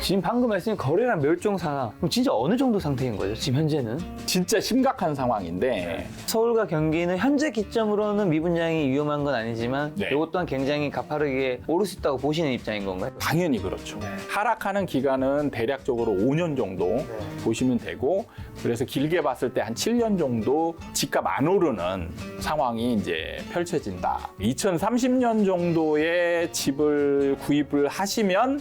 지금 방금 말씀하신 거래량 멸종 상황. 그럼 진짜 어느 정도 상태인 거죠? 지금 현재는? 진짜 심각한 상황인데 서울과 경기는 현재 기점으로는 미분양이 위험한 건 아니지만 네. 이것 또한 굉장히 가파르게 오를 수 있다고 보시는 입장인 건가요? 당연히 그렇죠. 하락하는 기간은 대략적으로 5년 정도 보시면 되고, 그래서 길게 봤을 때 한 7년 정도 집값 안 오르는 상황이 이제 펼쳐진다. 2030년 정도의 집을 구입을 하시면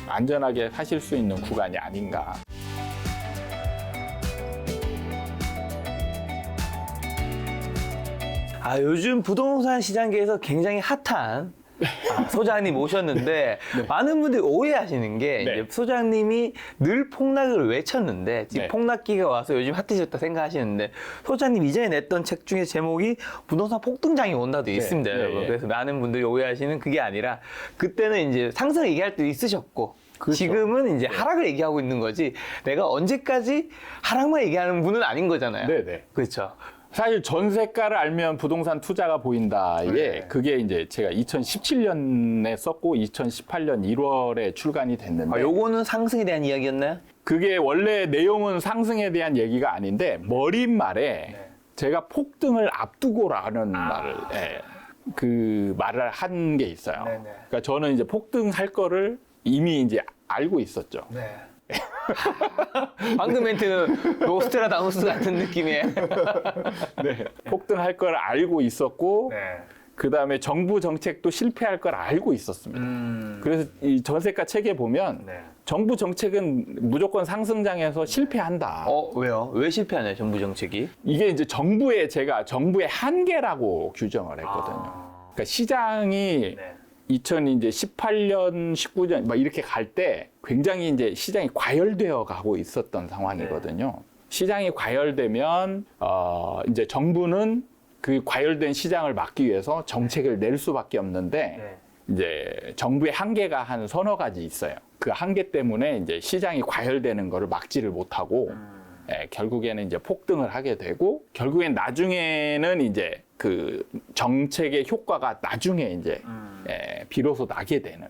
안전하게 하실 수 있는 구간이 아닌가. 요즘 부동산 시장계에서 굉장히 핫한 소장님 오셨는데 많은 분들이 오해하시는 게 네. 이제 소장님이 늘 폭락을 외쳤는데 지금 네. 폭락기가 와서 요즘 핫해졌다 생각하시는데 소장님 이전에 냈던 책 중에 제목이 부동산 폭등장이 온다도 있습니다, 네, 여러분. 네. 그래서 많은 분들이 오해하시는 그게 아니라 그때는 이제 상승을 얘기할 때도 있으셨고 그렇죠. 지금은 이제 하락을 얘기하고 있는 거지 내가 언제까지 하락만 얘기하는 분은 아닌 거잖아요. 네네. 그렇죠. 사실 전세가를 알면 부동산 투자가 보인다. 이게 그게 이제 제가 2017년에 썼고 2018년 1월에 출간이 됐는데 요거는 상승에 대한 이야기였나요? 그게 원래 내용은 상승에 대한 얘기가 아닌데 머릿말에 제가 폭등을 앞두고라는 말을 그 말을 한 게 있어요. 네네. 그러니까 저는 이제 폭등할 거를 이미 이제 알고 있었죠. 네. 방금 멘트는 노스트라다무스 같은 느낌이에요. 네. 폭등할 걸 알고 있었고 그 다음에 정부 정책도 실패할 걸 알고 있었습니다. 그래서 이 전세가 책에 보면 정부 정책은 무조건 상승장에서 실패한다. 왜요? 왜 실패하나요, 정부 정책이? 이게 이제 제가 정부의 한계라고 규정을 했거든요. 그러니까 시장이 2018년, 19년 막 이렇게 갈 때 굉장히 이제 시장이 과열되어 가고 있었던 상황이거든요. 시장이 과열되면 이제 정부는 그 과열된 시장을 막기 위해서 정책을 낼 수밖에 없는데 이제 정부의 한계가 한 서너 가지 있어요. 그 한계 때문에 이제 시장이 과열되는 거를 막지를 못하고 결국에는 이제 폭등을 하게 되고 결국엔 나중에는 이제 그 정책의 효과가 나중에 이제 비로소 나게 되는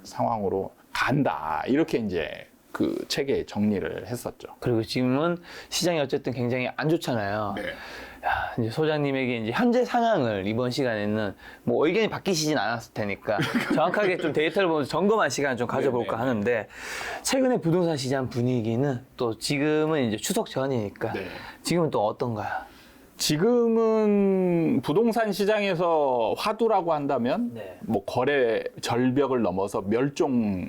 상황으로 간다. 이렇게 이제 그 책에 정리를 했었죠. 그리고 지금은 시장이 어쨌든 굉장히 안 좋잖아요. 이제 소장님에게 이제 현재 상황을 이번 시간에는 뭐 의견이 바뀌시진 않았을 테니까 정확하게 좀 데이터를 보면서 점검한 시간을 좀 가져볼까 하는데 최근에 부동산 시장 분위기는 또 지금은 이제 추석 전이니까 지금은 또 어떤가요? 지금은 부동산 시장에서 화두라고 한다면 뭐 거래 절벽을 넘어서 멸종이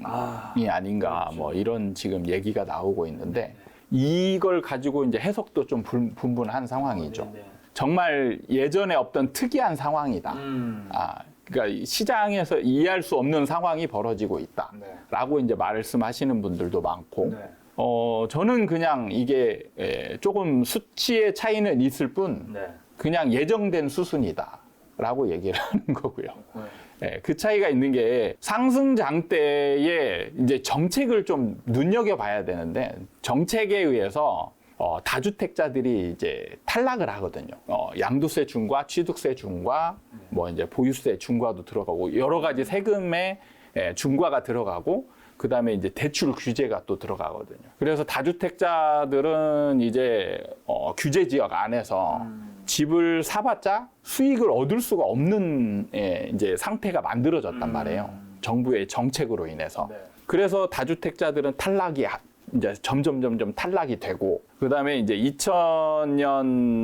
아닌가 뭐 이런 지금 얘기가 나오고 있는데 이걸 가지고 이제 해석도 좀 분분한 상황이죠. 정말 예전에 없던 특이한 상황이다. 그러니까 시장에서 이해할 수 없는 상황이 벌어지고 있다라고 이제 말씀하시는 분들도 많고. 저는 그냥 이게 조금 수치의 차이는 있을 뿐 그냥 예정된 수순이다라고 얘기를 하는 거고요. 그 차이가 있는 게 상승장 때에 이제 정책을 좀 눈여겨봐야 되는데 정책에 의해서 다주택자들이 이제 탈락을 하거든요. 양도세 중과 취득세 중과 뭐 이제 보유세 중과도 들어가고 여러 가지 세금의 중과가 들어가고 그 다음에 이제 대출 규제가 또 들어가거든요. 그래서 다주택자들은 이제 규제 지역 안에서 집을 사봤자 수익을 얻을 수가 없는 이제 상태가 만들어졌단 말이에요. 정부의 정책으로 인해서. 그래서 다주택자들은 탈락이 이제 점점 탈락이 되고 그 다음에 이제 2000년과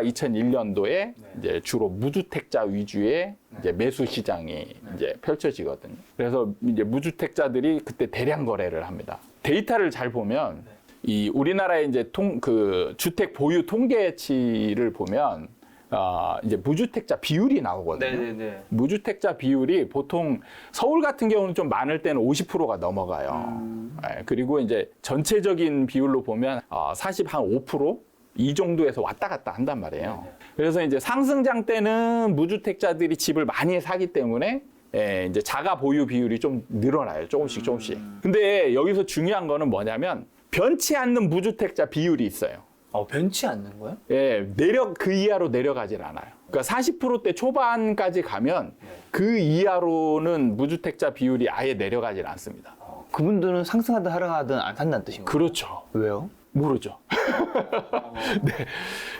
2001년도에 이제 주로 무주택자 위주의 이제 매수 시장이 이제 펼쳐지거든요. 그래서 이제 무주택자들이 그때 대량 거래를 합니다. 데이터를 잘 보면 이 우리나라의 이제 그 주택 보유 통계치를 보면 이제 무주택자 비율이 나오거든요. 무주택자 비율이 보통 서울 같은 경우는 좀 많을 때는 50%가 넘어가요. 그리고 이제 전체적인 비율로 보면 45%? 이 정도에서 왔다 갔다 한단 말이에요. 그래서 이제 상승장 때는 무주택자들이 집을 많이 사기 때문에 이제 자가 보유 비율이 좀 늘어나요. 조금씩. 근데 여기서 중요한 거는 뭐냐면 변치 않는 무주택자 비율이 있어요. 변치 않는 거예요? 그 이하로 내려가질 않아요. 그러니까 40%대 초반까지 가면 그 이하로는 무주택자 비율이 아예 내려가질 않습니다. 그분들은 상승하든 하락하든 안 산다는 뜻인가요? 그렇죠. 왜요? 모르죠. 네.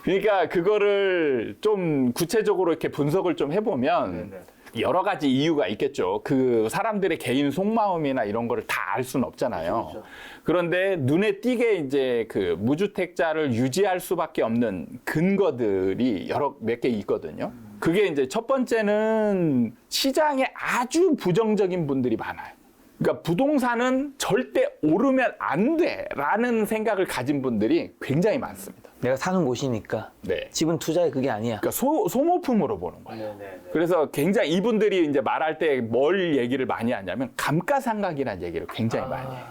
그러니까 그거를 좀 구체적으로 이렇게 분석을 좀 해보면 여러 가지 이유가 있겠죠. 그 사람들의 개인 속마음이나 이런 거를 다 알 수는 없잖아요. 그렇죠. 그런데 눈에 띄게 이제 그 무주택자를 유지할 수밖에 없는 근거들이 몇 개 있거든요. 그게 이제 첫 번째는 시장에 아주 부정적인 분들이 많아요. 그러니까 부동산은 절대 오르면 안 돼라는 생각을 가진 분들이 굉장히 많습니다. 내가 사는 곳이니까 네. 집은 투자에 그게 아니야. 그러니까 소모품으로 보는 거예요. 그래서 굉장히 이분들이 이제 말할 때 뭘 얘기를 많이 하냐면 감가상각이라는 얘기를 굉장히 많이 해요.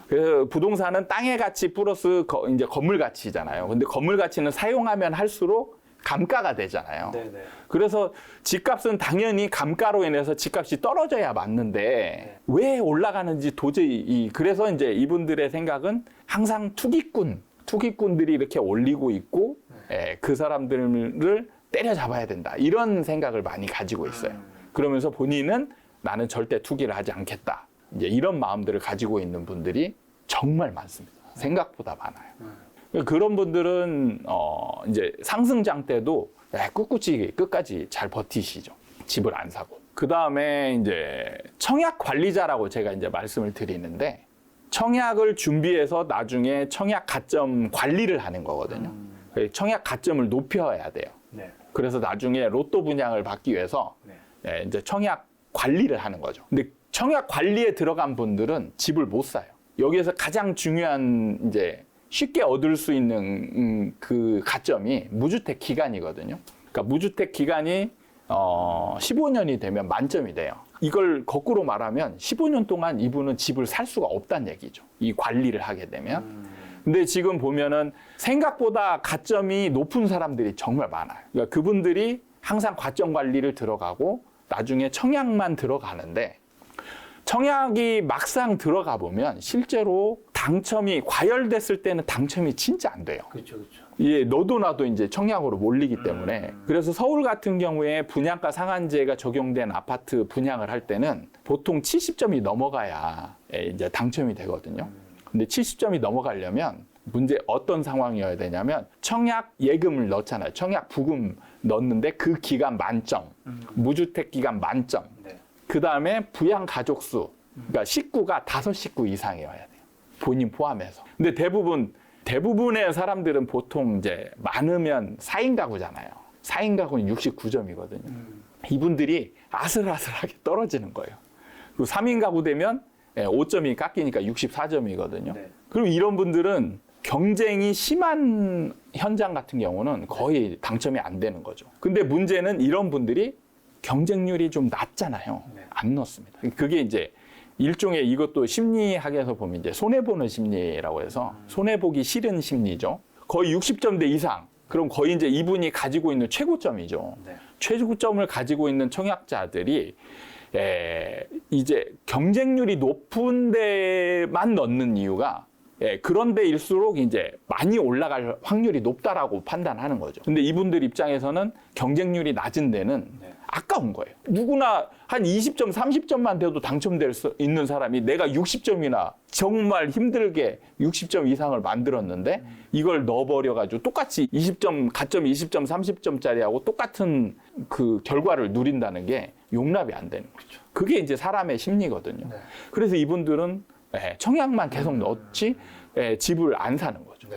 그래서 부동산은 땅의 가치 플러스 이제 건물 가치잖아요. 근데 건물 가치는 사용하면 할수록 감가가 되잖아요. 그래서 집값은 당연히 감가로 인해서 집값이 떨어져야 맞는데 왜 올라가는지 도저히 그래서 이제 이분들의 생각은 항상 투기꾼들이 이렇게 올리고 있고 그 사람들을 때려잡아야 된다. 이런 생각을 많이 가지고 있어요. 그러면서 본인은 나는 절대 투기를 하지 않겠다. 이제 이런 마음들을 가지고 있는 분들이 정말 많습니다. 생각보다 많아요. 그런 분들은 이제 상승장 때도 꿋꿋이 끝까지 잘 버티시죠. 집을 안 사고. 그 다음에 이제 청약 관리자라고 제가 이제 말씀을 드리는데 청약을 준비해서 나중에 청약 가점 관리를 하는 거거든요. 청약 가점을 높여야 돼요. 그래서 나중에 로또 분양을 받기 위해서 이제 청약 관리를 하는 거죠. 근데 청약 관리에 들어간 분들은 집을 못 사요. 여기에서 가장 중요한 이제 쉽게 얻을 수 있는 그 가점이 무주택 기간이거든요. 그러니까 무주택 기간이 15년이 되면 만점이 돼요. 이걸 거꾸로 말하면 15년 동안 이분은 집을 살 수가 없다는 얘기죠. 이 관리를 하게 되면. 근데 지금 보면은 생각보다 가점이 높은 사람들이 정말 많아요. 그러니까 그분들이 항상 가점 관리를 들어가고 나중에 청약만 들어가는데 청약이 막상 들어가 보면 실제로 당첨이 과열됐을 때는 당첨이 진짜 안 돼요. 그렇죠. 예, 너도 나도 이제 청약으로 몰리기 때문에 그래서 서울 같은 경우에 분양가 상한제가 적용된 아파트 분양을 할 때는 보통 70점이 넘어가야 이제 당첨이 되거든요. 근데 70점이 넘어가려면 문제 어떤 상황이어야 되냐면 청약 예금을 넣잖아요. 청약 부금 넣는데 그 기간 만점, 무주택 기간 만점. 그 다음에 부양 가족 수, 그러니까 식구가 5식구 이상이어야 돼요. 본인 포함해서. 근데 대부분의 사람들은 보통 이제 많으면 4인 가구잖아요. 4인 가구는 69점이거든요. 이분들이 아슬아슬하게 떨어지는 거예요. 그리고 3인 가구 되면 5점이 깎이니까 64점이거든요. 그럼 이런 분들은 경쟁이 심한 현장 같은 경우는 거의 당첨이 안 되는 거죠. 근데 문제는 이런 분들이 경쟁률이 좀 낮잖아요. 안 넣습니다. 그게 이제 일종의 이것도 심리학에서 보면 이제 손해보는 심리라고 해서 손해보기 싫은 심리죠. 거의 60점대 이상. 그럼 거의 이제 이분이 가지고 있는 최고점이죠. 최고점을 가지고 있는 청약자들이 이제 경쟁률이 높은 데만 넣는 이유가 그런 데일수록 이제 많이 올라갈 확률이 높다라고 판단하는 거죠. 근데 이분들 입장에서는 경쟁률이 낮은 데는 아까운 거예요. 누구나 한 20점, 30점만 돼도 당첨될 수 있는 사람이 내가 60점이나 정말 힘들게 60점 이상을 만들었는데 이걸 넣어버려가지고 똑같이 20점, 가점 20점, 30점짜리하고 똑같은 그 결과를 누린다는 게 용납이 안 되는 거죠. 그게 이제 사람의 심리거든요. 그래서 이분들은 청약만 계속 넣었지 집을 안 사는 거죠.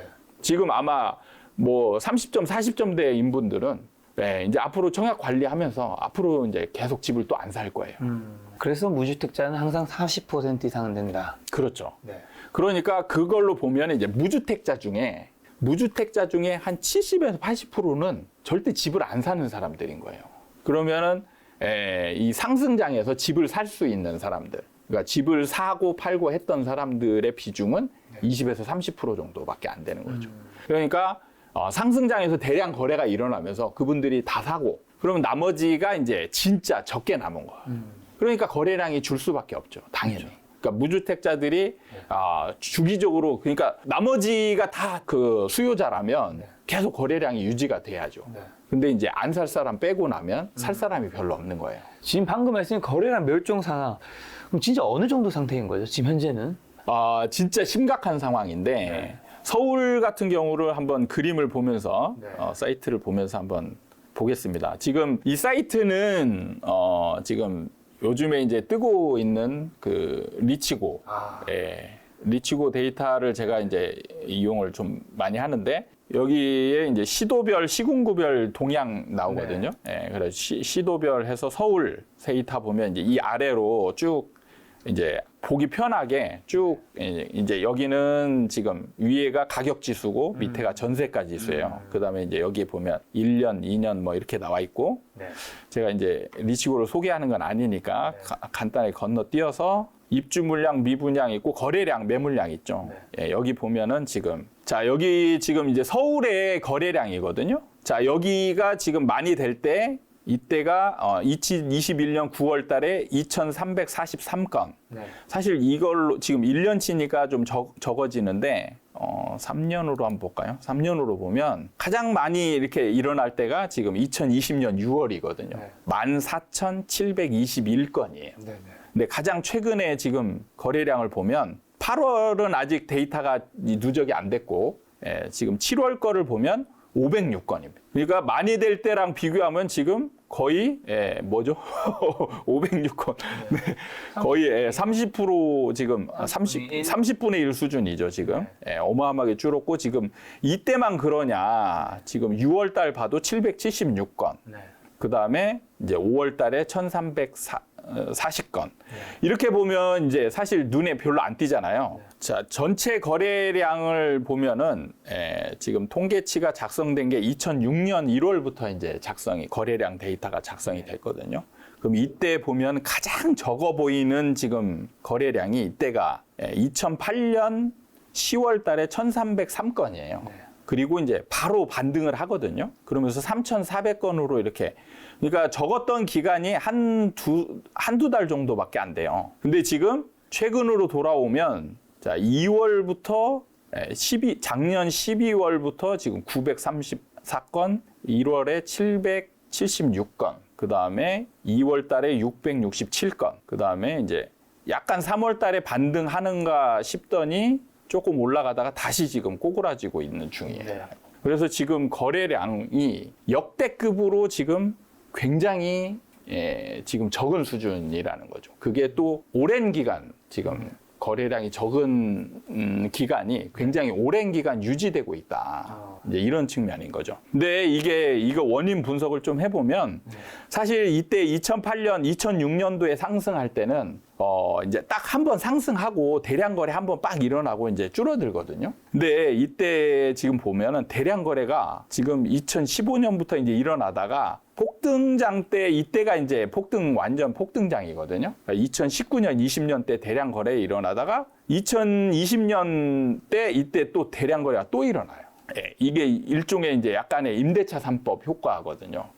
지금 아마 뭐 30점, 40점대 인분들은 이제 앞으로 청약 관리하면서 앞으로 이제 계속 집을 또 안 살 거예요. 그래서 무주택자는 항상 40% 이상은 된다. 그렇죠. 그러니까 그걸로 보면 이제 무주택자 중에 한 70에서 80%는 절대 집을 안 사는 사람들인 거예요. 그러면은 이 상승장에서 집을 살 수 있는 사람들, 그러니까 집을 사고 팔고 했던 사람들의 비중은 20에서 30% 정도밖에 안 되는 거죠. 그러니까 상승장에서 대량 거래가 일어나면서 그분들이 다 사고 그러면 나머지가 이제 진짜 적게 남은 거예요. 그러니까 거래량이 줄 수밖에 없죠. 당연히. 그러니까 무주택자들이 주기적으로 그러니까 나머지가 다 그 수요자라면 계속 거래량이 유지가 돼야죠. 근데 이제 안 살 사람 빼고 나면 살 사람이 별로 없는 거예요. 지금 방금 말씀인 거래량 멸종 상황. 그럼 진짜 어느 정도 상태인 거죠? 지금 현재는? 진짜 심각한 상황인데 서울 같은 경우를 한번 그림을 보면서 사이트를 보면서 한번 보겠습니다. 지금 이 사이트는 지금 요즘에 이제 뜨고 있는 그 리치고, 리치고 데이터를 제가 이제 이용을 좀 많이 하는데 여기에 이제 시도별, 시군구별 동향 나오거든요. 그래서 시도별 해서 서울 데이터 보면 이제 이 아래로 쭉 이제 보기 편하게 쭉 이제 여기는 지금 위에가 가격 지수고 밑에가 전세가 지수예요. 그다음에 이제 여기 보면 1년, 2년 뭐 이렇게 나와 있고 제가 이제 리치고를 소개하는 건 아니니까 간단히 건너뛰어서 입주 물량, 미분양 있고 거래량, 매물량 있죠. 여기 보면은 지금 여기 지금 이제 서울의 거래량이거든요. 여기가 지금 많이 될 때 이때가 2021년 9월 달에 2,343건. 사실 이걸로 지금 1년치니까 좀 적어지는데 3년으로 한번 볼까요? 3년으로 보면 가장 많이 이렇게 일어날 때가 지금 2020년 6월이거든요. 14,721건이에요. 근데 가장 최근에 지금 거래량을 보면 8월은 아직 데이터가 누적이 안 됐고 지금 7월 거를 보면 506건입니다. 그러니까 많이 될 때랑 비교하면 지금 거의 506건. 거의 30% 지금 30분의 1 수준이죠, 지금. 어마어마하게 줄었고 지금 이때만 그러냐. 지금 6월 달 봐도 776건. 그다음에 이제 5월 달에 1,340건. 이렇게 보면 이제 사실 눈에 별로 안 띄잖아요. 자, 전체 거래량을 보면은 지금 통계치가 작성된 게 2006년 1월부터 이제 거래량 데이터가 작성이 됐거든요. 그럼 이때 보면 가장 적어 보이는 지금 거래량이 이때가 2008년 10월 달에 1,303건이에요. 그리고 이제 바로 반등을 하거든요. 그러면서 3,400건으로 이렇게. 그러니까 적었던 기간이 한두 달 정도밖에 안 돼요. 근데 지금 최근으로 돌아오면 2월부터 작년 12월부터 지금 934건, 1월에 776건, 그 다음에 2월 달에 667건, 그 다음에 이제 약간 3월 달에 반등하는가 싶더니 조금 올라가다가 다시 지금 꼬꾸라지고 있는 중이에요. 그래서 지금 거래량이 역대급으로 지금 굉장히 지금 적은 수준이라는 거죠. 그게 또 오랜 기간 지금 거래량이 적은 기간이 굉장히 오랜 기간 유지되고 있다. 이제 이런 측면인 거죠. 근데 이거 원인 분석을 좀 해보면 사실 이때 2008년, 2006년도에 상승할 때는 이제 딱 한 번 상승하고 대량 거래 한 번 빡 일어나고 이제 줄어들거든요. 근데 이때 지금 보면은 대량 거래가 지금 2015년부터 이제 일어나다가 폭등장 때 이때가 이제 완전 폭등장이거든요. 그러니까 2019년, 20년 때 대량 거래 일어나다가 2020년 때 이때 또 대량 거래가 또 일어나요. 이게 일종의 이제 약간의 임대차 3법 효과거든요.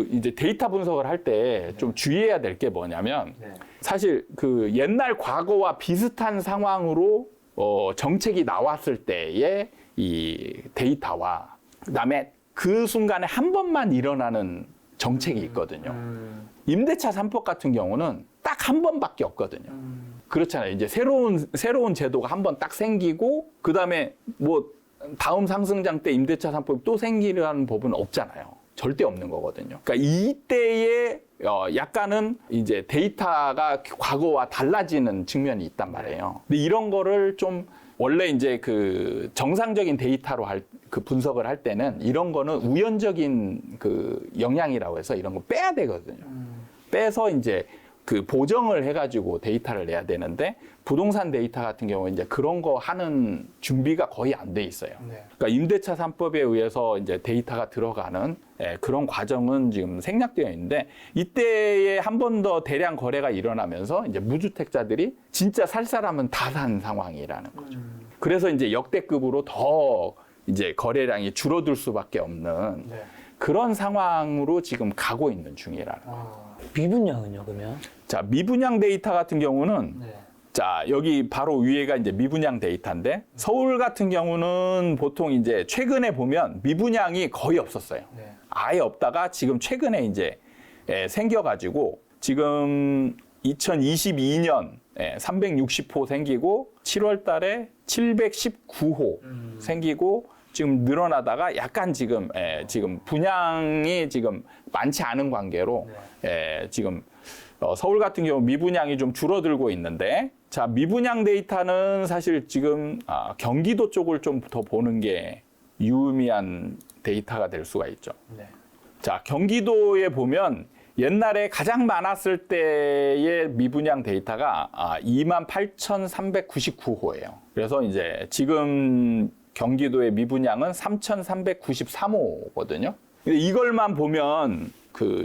이제 데이터 분석을 할 때 좀 주의해야 될 게 뭐냐면 사실 그 옛날 과거와 비슷한 상황으로 정책이 나왔을 때의 이 데이터와 그다음에 그 순간에 한 번만 일어나는 정책이 있거든요. 임대차 3법 같은 경우는 딱 한 번밖에 없거든요. 그렇잖아요. 이제 새로운 제도가 한 번 딱 생기고 그다음에 뭐 다음 상승장 때 임대차 3법이 또 생기라는 법은 없잖아요. 절대 없는 거거든요. 그러니까 이때에 약간은 이제 데이터가 과거와 달라지는 측면이 있단 말이에요. 근데 이런 거를 좀 원래 이제 그 정상적인 데이터로 그 분석을 할 때는 이런 거는 우연적인 그 영향이라고 해서 이런 거 빼야 되거든요. 빼서 이제 그 보정을 해가지고 데이터를 내야 되는데 부동산 데이터 같은 경우 이제 그런 거 하는 준비가 거의 안 돼 있어요. 그러니까 임대차 3법에 의해서 이제 데이터가 들어가는 그런 과정은 지금 생략되어 있는데 이때에 한 번 더 대량 거래가 일어나면서 이제 무주택자들이 진짜 살 사람은 다 산 상황이라는 거죠. 그래서 이제 역대급으로 더 이제 거래량이 줄어들 수밖에 없는 그런 상황으로 지금 가고 있는 중이라는 거예요. 미분양은요, 그러면? 자, 미분양 데이터 같은 경우는 자, 여기 바로 위에가 이제 미분양 데이터인데 서울 같은 경우는 보통 이제 최근에 보면 미분양이 거의 없었어요. 네. 아예 없다가 지금 최근에 이제 생겨가지고 지금 2022년 360호 생기고 7월 달에 719호 생기고 지금 늘어나다가 약간 지금 분양이 지금 많지 않은 관계로 지금 서울 같은 경우 미분양이 좀 줄어들고 있는데 자, 미분양 데이터는 사실 지금 경기도 쪽을 좀 더 보는 게 유의미한 데이터가 될 수가 있죠. 네. 자, 경기도에 보면 옛날에 가장 많았을 때의 미분양 데이터가 28,399호예요. 그래서 이제 지금 경기도의 미분양은 3,393호거든요. 근데 이걸만 보면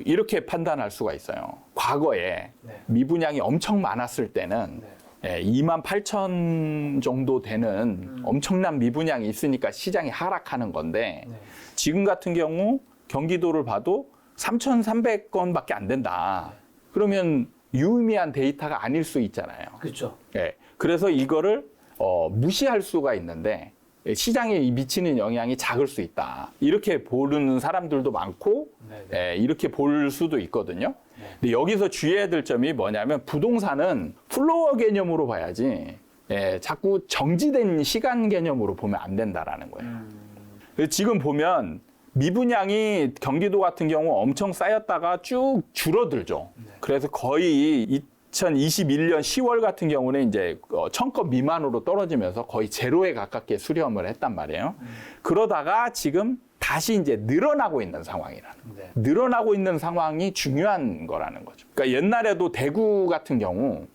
이렇게 판단할 수가 있어요. 과거에 미분양이 엄청 많았을 때는 28,000 정도 되는 엄청난 미분양이 있으니까 시장이 하락하는 건데 지금 같은 경우 경기도를 봐도 3,300건밖에 안 된다. 그러면 유의미한 데이터가 아닐 수 있잖아요. 그렇죠. 그래서 이거를 무시할 수가 있는데 시장에 미치는 영향이 작을 수 있다. 이렇게 보는 사람들도 많고 이렇게 볼 수도 있거든요. 근데 여기서 주의해야 될 점이 뭐냐면 부동산은 플로어 개념으로 봐야지 자꾸 정지된 시간 개념으로 보면 안 된다라는 거예요. 지금 보면 미분양이 경기도 같은 경우 엄청 쌓였다가 쭉 줄어들죠. 그래서 거의 2021년 10월 같은 경우는 이제 1,000건 미만으로 떨어지면서 거의 제로에 가깝게 수렴을 했단 말이에요. 그러다가 지금 다시 이제 늘어나고 있는 상황이라는 거예요. 늘어나고 있는 상황이 중요한 거라는 거죠. 그러니까 옛날에도 대구 같은 경우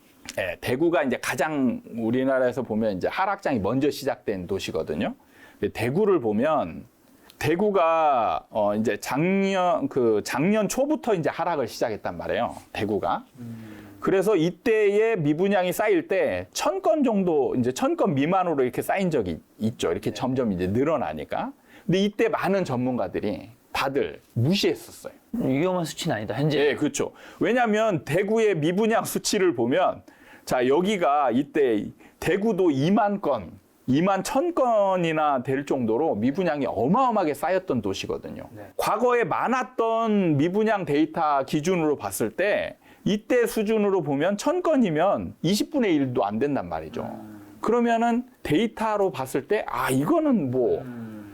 대구가 이제 가장 우리나라에서 보면 이제 하락장이 먼저 시작된 도시거든요. 근데 대구를 보면 대구가 이제 작년 초부터 이제 하락을 시작했단 말이에요. 대구가. 그래서 이때의 미분양이 쌓일 때 1,000건 정도 이제 1,000건 미만으로 이렇게 쌓인 적이 있죠. 이렇게 점점 이제 늘어나니까. 근데 이때 많은 전문가들이 다들 무시했었어요. 위험한 수치는 아니다, 현재. 네, 그렇죠. 왜냐하면 대구의 미분양 수치를 보면 자, 여기가 이때 대구도 2만 1,000건이나 될 정도로 미분양이 어마어마하게 쌓였던 도시거든요. 과거에 많았던 미분양 데이터 기준으로 봤을 때 이때 수준으로 보면 1,000건이면 20분의 1도 안 된단 말이죠. 그러면은 데이터로 봤을 때 이거는 뭐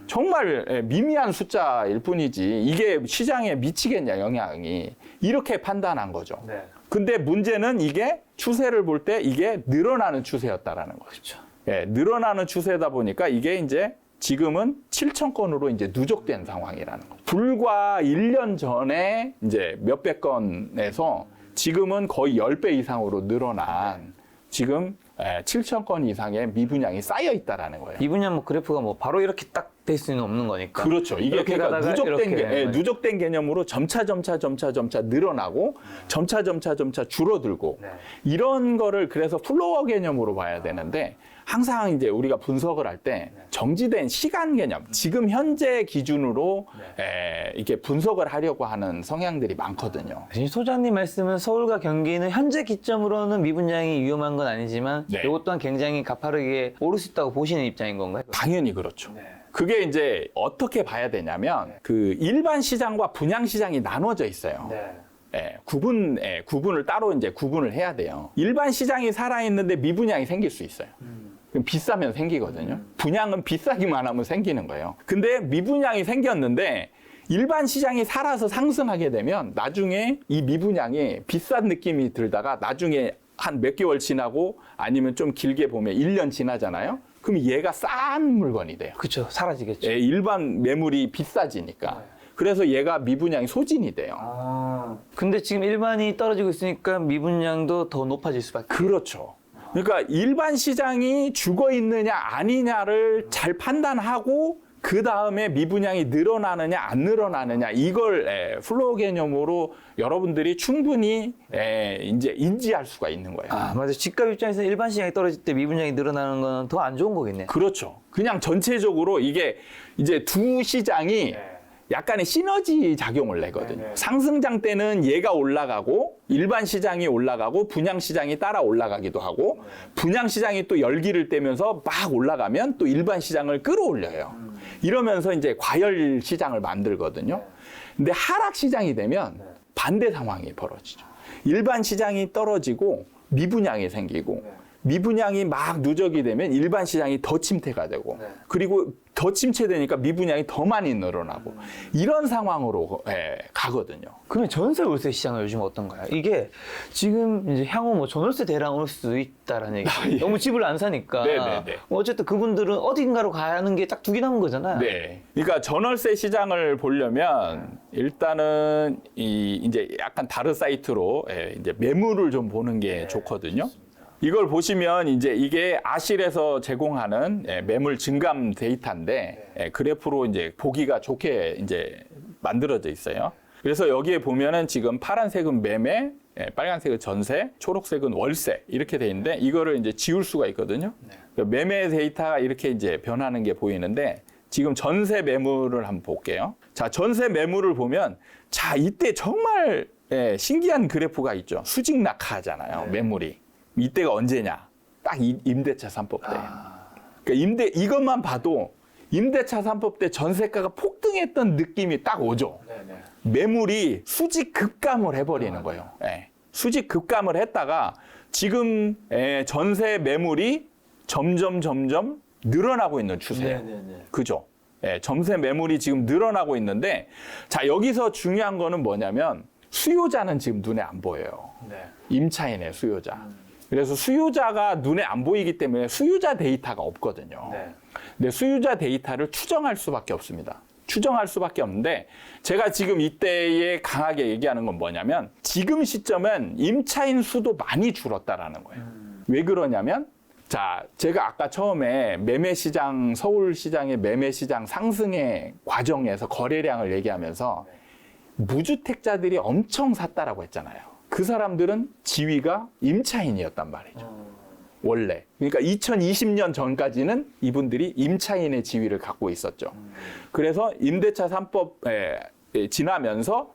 정말 미미한 숫자일 뿐이지 이게 시장에 미치겠냐 영향이 이렇게 판단한 거죠. 근데 문제는 이게 추세를 볼 때 이게 늘어나는 추세였다라는 거죠. 늘어나는 추세다 보니까 이게 이제 지금은 7,000건으로 이제 누적된 상황이라는 거죠. 불과 1년 전에 이제 몇백 건에서 지금은 거의 10배 이상으로 늘어난 지금 7,000건 이상의 미분양이 쌓여 있다라는 거예요. 미분양 뭐 그래프가 뭐 바로 이렇게 딱 될 수는 없는 거니까. 그렇죠. 이게 그러니까 누적된 누적된 개념으로 점차 늘어나고 점차 줄어들고 이런 거를 그래서 플로어 개념으로 봐야 되는데 항상 이제 우리가 분석을 할 때 정지된 시간 개념, 지금 현재 기준으로 이렇게 분석을 하려고 하는 성향들이 많거든요. 소장님 말씀은 서울과 경기는 현재 기점으로는 미분양이 위험한 건 아니지만 이것 또한 굉장히 가파르게 오를 수 있다고 보시는 입장인 건가요? 당연히 그렇죠. 그게 이제 어떻게 봐야 되냐면 그 일반 시장과 분양 시장이 나눠져 있어요. 구분을 따로 이제 구분을 해야 돼요. 일반 시장이 살아있는데 미분양이 생길 수 있어요. 그럼 비싸면 생기거든요. 분양은 비싸기만 하면 생기는 거예요. 근데 미분양이 생겼는데 일반 시장이 살아서 상승하게 되면 나중에 이 미분양이 비싼 느낌이 들다가 나중에 한 몇 개월 지나고 아니면 좀 길게 보면 1년 지나잖아요. 그럼 얘가 싼 물건이 돼요. 그렇죠. 사라지겠죠. 일반 매물이 비싸지니까. 그래서 얘가 미분양이 소진이 돼요. 근데 지금 일반이 떨어지고 있으니까 미분양도 더 높아질 수밖에. 그렇죠. 그러니까 일반 시장이 죽어 있느냐 아니냐를 잘 판단하고 그 다음에 미분양이 늘어나느냐 안 늘어나느냐 이걸 플로어 개념으로 여러분들이 충분히 이제 인지할 수가 있는 거예요. 맞아요. 집값 입장에서 일반 시장이 떨어질 때 미분양이 늘어나는 건 더 안 좋은 거겠네요. 그렇죠. 그냥 전체적으로 이게 이제 두 시장이 약간의 시너지 작용을 내거든요. 상승장 때는 얘가 올라가고 일반 시장이 올라가고 분양 시장이 따라 올라가기도 하고 분양 시장이 또 열기를 떼면서 막 올라가면 또 일반 시장을 끌어올려요. 이러면서 이제 과열 시장을 만들거든요. 근데 하락 시장이 되면 반대 상황이 벌어지죠. 일반 시장이 떨어지고 미분양이 생기고 미분양이 막 누적이 되면 일반 시장이 더 침체가 되고 그리고 더 침체되니까 미분양이 더 많이 늘어나고 이런 상황으로 가거든요. 그러면 전세 월세 시장은 요즘 어떤가요? 이게 지금 이제 향후 뭐 전월세 대란 올 수도 있다라는 얘기. 예. 너무 집을 안 사니까. 네네네. 뭐 어쨌든 그분들은 어딘가로 가는 게 딱 두 개 남은 거잖아요. 네. 그러니까 전월세 시장을 보려면 일단은 이제 약간 다른 사이트로 이제 매물을 좀 보는 게 좋거든요. 이걸 보시면 이제 이게 아실에서 제공하는 매물 증감 데이터인데 그래프로 이제 보기가 좋게 이제 만들어져 있어요. 그래서 여기에 보면은 지금 파란색은 매매, 빨간색은 전세, 초록색은 월세 이렇게 돼 있는데 이거를 이제 지울 수가 있거든요. 매매 데이터가 이렇게 이제 변하는 게 보이는데 지금 전세 매물을 한번 볼게요. 자, 전세 매물을 보면 자, 이때 정말 신기한 그래프가 있죠. 수직 낙하잖아요. 매물이. 이때가 언제냐? 딱 임대차 3법 때. 그러니까 이것만 봐도 임대차 3법 때 전세가가 폭등했던 느낌이 딱 오죠. 매물이 수직 급감을 해버리는 거예요. 수직 급감을 했다가 지금 전세 매물이 점점 늘어나고 있는 추세예요. 그죠? 전세 매물이 지금 늘어나고 있는데 자, 여기서 중요한 거는 뭐냐면 수요자는 지금 눈에 안 보여요. 임차인의 수요자. 그래서 수요자가 눈에 안 보이기 때문에 수요자 데이터가 없거든요. 근데 수요자 데이터를 추정할 수밖에 없습니다. 추정할 수밖에 없는데 제가 지금 이때에 강하게 얘기하는 건 뭐냐면 지금 시점은 임차인 수도 많이 줄었다라는 거예요. 왜 그러냐면 자, 제가 아까 처음에 매매시장, 서울시장의 매매시장 상승의 과정에서 거래량을 얘기하면서 무주택자들이 엄청 샀다라고 했잖아요. 그 사람들은 지위가 임차인이었단 말이죠. 원래. 그러니까 2020년 전까지는 이분들이 임차인의 지위를 갖고 있었죠. 그래서 임대차 3법에 지나면서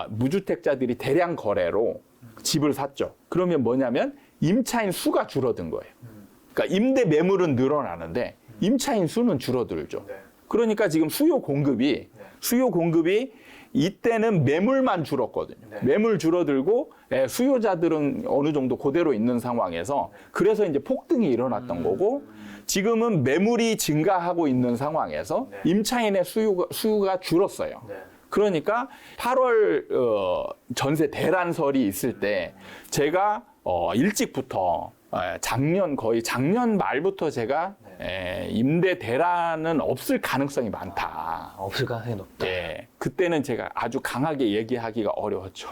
무주택자들이 대량 거래로 집을 샀죠. 그러면 뭐냐면 임차인 수가 줄어든 거예요. 그러니까 임대 매물은 늘어나는데 임차인 수는 줄어들죠. 그러니까 지금 수요 공급이 이때는 매물만 줄었거든요. 매물 줄어들고 수요자들은 어느 정도 그대로 있는 상황에서 그래서 이제 폭등이 일어났던 거고 지금은 매물이 증가하고 있는 상황에서 임차인의 수요가 줄었어요. 그러니까 8월 전세 대란설이 있을 때 제가 일찍부터 거의 작년 말부터 제가 임대 대란은 없을 가능성이 많다. 없을 가능성이 높다. 그때는 제가 아주 강하게 얘기하기가 어려웠죠.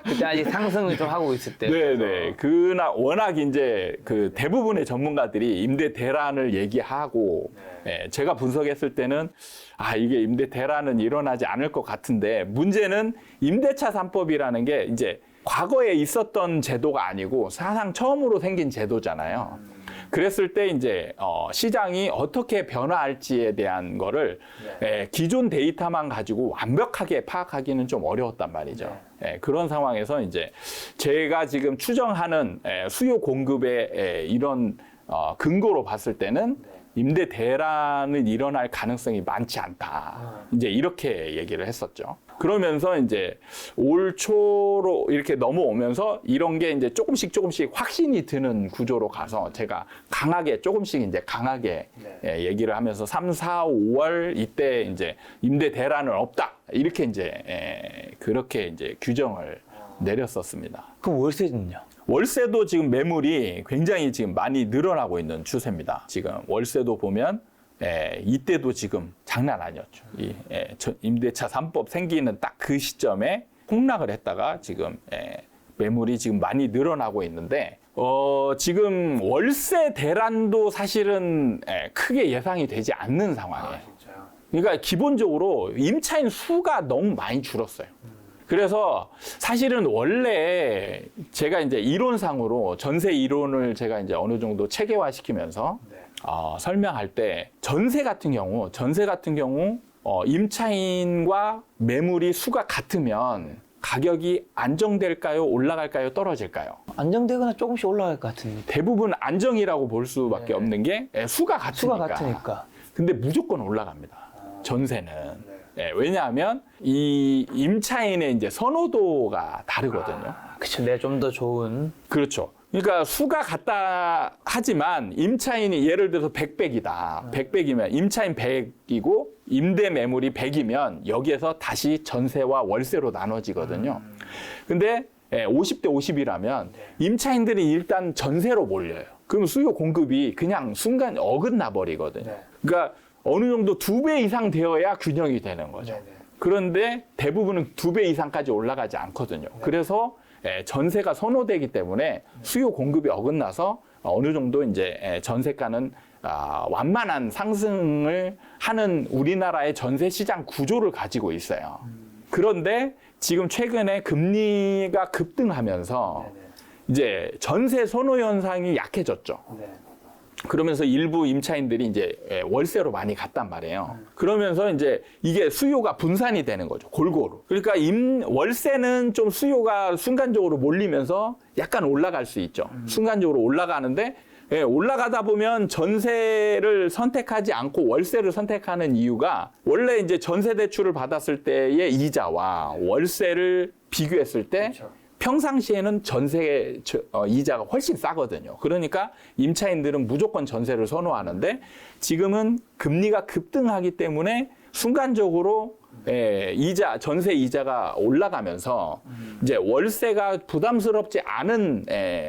그때 아직 상승을 좀 하고 있을 때. 네네. 워낙 이제 그 대부분의 전문가들이 임대 대란을 얘기하고 제가 분석했을 때는 이게 임대 대란은 일어나지 않을 것 같은데 문제는 임대차 3법이라는 게 이제 과거에 있었던 제도가 아니고 사상 처음으로 생긴 제도잖아요. 그랬을 때 이제 시장이 어떻게 변화할지에 대한 거를 기존 데이터만 가지고 완벽하게 파악하기는 좀 어려웠단 말이죠. 그런 상황에서 이제 제가 지금 추정하는 수요 공급의 이런 근거로 봤을 때는 임대 대란은 일어날 가능성이 많지 않다. 이제 이렇게 얘기를 했었죠. 그러면서 이제 올 초로 이렇게 넘어오면서 이런 게 이제 조금씩 확신이 드는 구조로 가서 제가 조금씩 이제 강하게 얘기를 하면서 3, 4, 5월 이때 이제 임대 대란은 없다. 이렇게 이제 그렇게 이제 규정을 내렸었습니다. 그럼 월세는요? 월세도 지금 매물이 굉장히 지금 많이 늘어나고 있는 추세입니다. 지금 월세도 보면 이때도 지금 장난 아니었죠. 임대차 3법 생기는 딱 그 시점에 폭락을 했다가 지금 매물이 지금 많이 늘어나고 있는데 지금 월세 대란도 사실은 크게 예상이 되지 않는 상황이에요. 그러니까 기본적으로 임차인 수가 너무 많이 줄었어요. 그래서 사실은 원래 제가 이제 이론상으로 전세 이론을 제가 이제 어느 정도 체계화 시키면서 설명할 때 전세 같은 경우 임차인과 매물이 수가 같으면 가격이 안정될까요? 올라갈까요? 떨어질까요? 안정되거나 조금씩 올라갈 것 같은데. 대부분 안정이라고 볼 수밖에 없는 게 수가 같으니까. 수가 같으니까. 근데 무조건 올라갑니다. 전세는. 왜냐하면 이 임차인의 이제 선호도가 다르거든요. 그쵸. 내가 좀 더 좋은. 그렇죠. 그러니까 수가 같다 하지만 임차인이 예를 들어서 100이다. 100이면 임차인 100이고 임대 매물이 100이면 여기에서 다시 전세와 월세로 나눠지거든요. 근데 50대 50이라면 임차인들이 일단 전세로 몰려요. 그럼 수요 공급이 그냥 순간 어긋나 버리거든요. 그러니까 어느 정도 2배 이상 되어야 균형이 되는 거죠. 그런데 대부분은 2배 이상까지 올라가지 않거든요. 그래서 전세가 선호되기 때문에 수요 공급이 어긋나서 어느 정도 이제 전세가는 완만한 상승을 하는 우리나라의 전세 시장 구조를 가지고 있어요. 그런데 지금 최근에 금리가 급등하면서 이제 전세 선호 현상이 약해졌죠. 그러면서 일부 임차인들이 이제 월세로 많이 갔단 말이에요. 그러면서 이제 이게 수요가 분산이 되는 거죠. 골고루. 그러니까 월세는 좀 수요가 순간적으로 몰리면서 약간 올라갈 수 있죠. 순간적으로 올라가는데 올라가다 보면 전세를 선택하지 않고 월세를 선택하는 이유가 원래 이제 전세 대출을 받았을 때의 이자와 월세를 비교했을 때 평상시에는 전세 이자가 훨씬 싸거든요. 그러니까 임차인들은 무조건 전세를 선호하는데 지금은 금리가 급등하기 때문에 순간적으로 전세 이자가 올라가면서 이제 월세가 부담스럽지 않은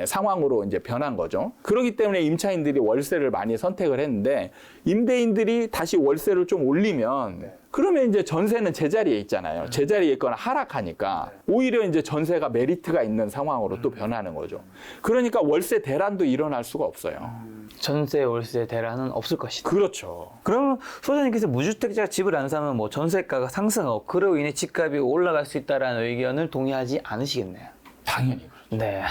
상황으로 이제 변한 거죠. 그렇기 때문에 임차인들이 월세를 많이 선택을 했는데 임대인들이 다시 월세를 좀 올리면 그러면 이제 전세는 제자리에 있잖아요. 제자리에 있거나 하락하니까 오히려 이제 전세가 메리트가 있는 상황으로 또 변하는 거죠. 그러니까 월세 대란도 일어날 수가 없어요. 전세, 월세 대란은 없을 것이다. 그렇죠. 그러면 소장님께서 무주택자가 집을 안 사면 뭐 전세가가 상승하고 그로 인해 집값이 올라갈 수 있다는 의견을 동의하지 않으시겠네요. 당연히 그렇죠. 네.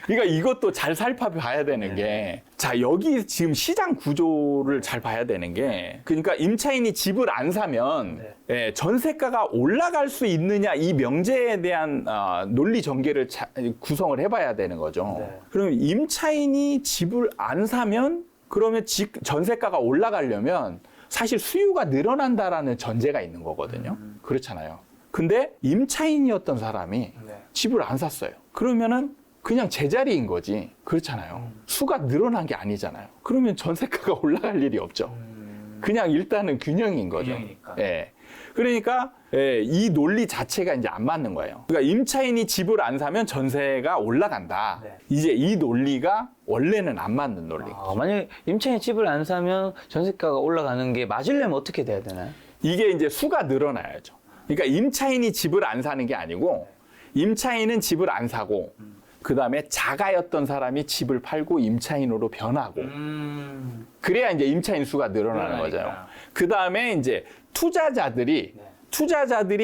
그러니까 이것도 잘 살펴봐야 되는 게, 자, 여기 지금 시장 구조를 잘 봐야 되는 게, 그러니까 임차인이 집을 안 사면 전세가가 올라갈 수 있느냐 이 명제에 대한 논리 전개를 구성을 해봐야 되는 거죠. 그러면 임차인이 집을 안 사면 그러면 전세가가 올라가려면 사실 수요가 늘어난다라는 전제가 있는 거거든요. 그렇잖아요. 근데 임차인이었던 사람이 집을 안 샀어요. 그러면은 그냥 제자리인 거지. 그렇잖아요. 수가 늘어난 게 아니잖아요. 그러면 전세가가 올라갈 일이 없죠. 그냥 일단은 균형인 거죠. 예. 그러니까 이 논리 자체가 이제 안 맞는 거예요. 그러니까 임차인이 집을 안 사면 전세가 올라간다. 이제 이 논리가 원래는 안 맞는 논리. 만약에 임차인이 집을 안 사면 전세가가 올라가는 게 맞으려면 어떻게 돼야 되나요? 이게 이제 수가 늘어나야죠. 그러니까 임차인이 집을 안 사는 게 아니고 임차인은 집을 안 사고 그다음에 자가였던 사람이 집을 팔고 임차인으로 변하고 그래야 이제 임차인 수가 늘어나는 거죠. 그다음에 이제 투자자들이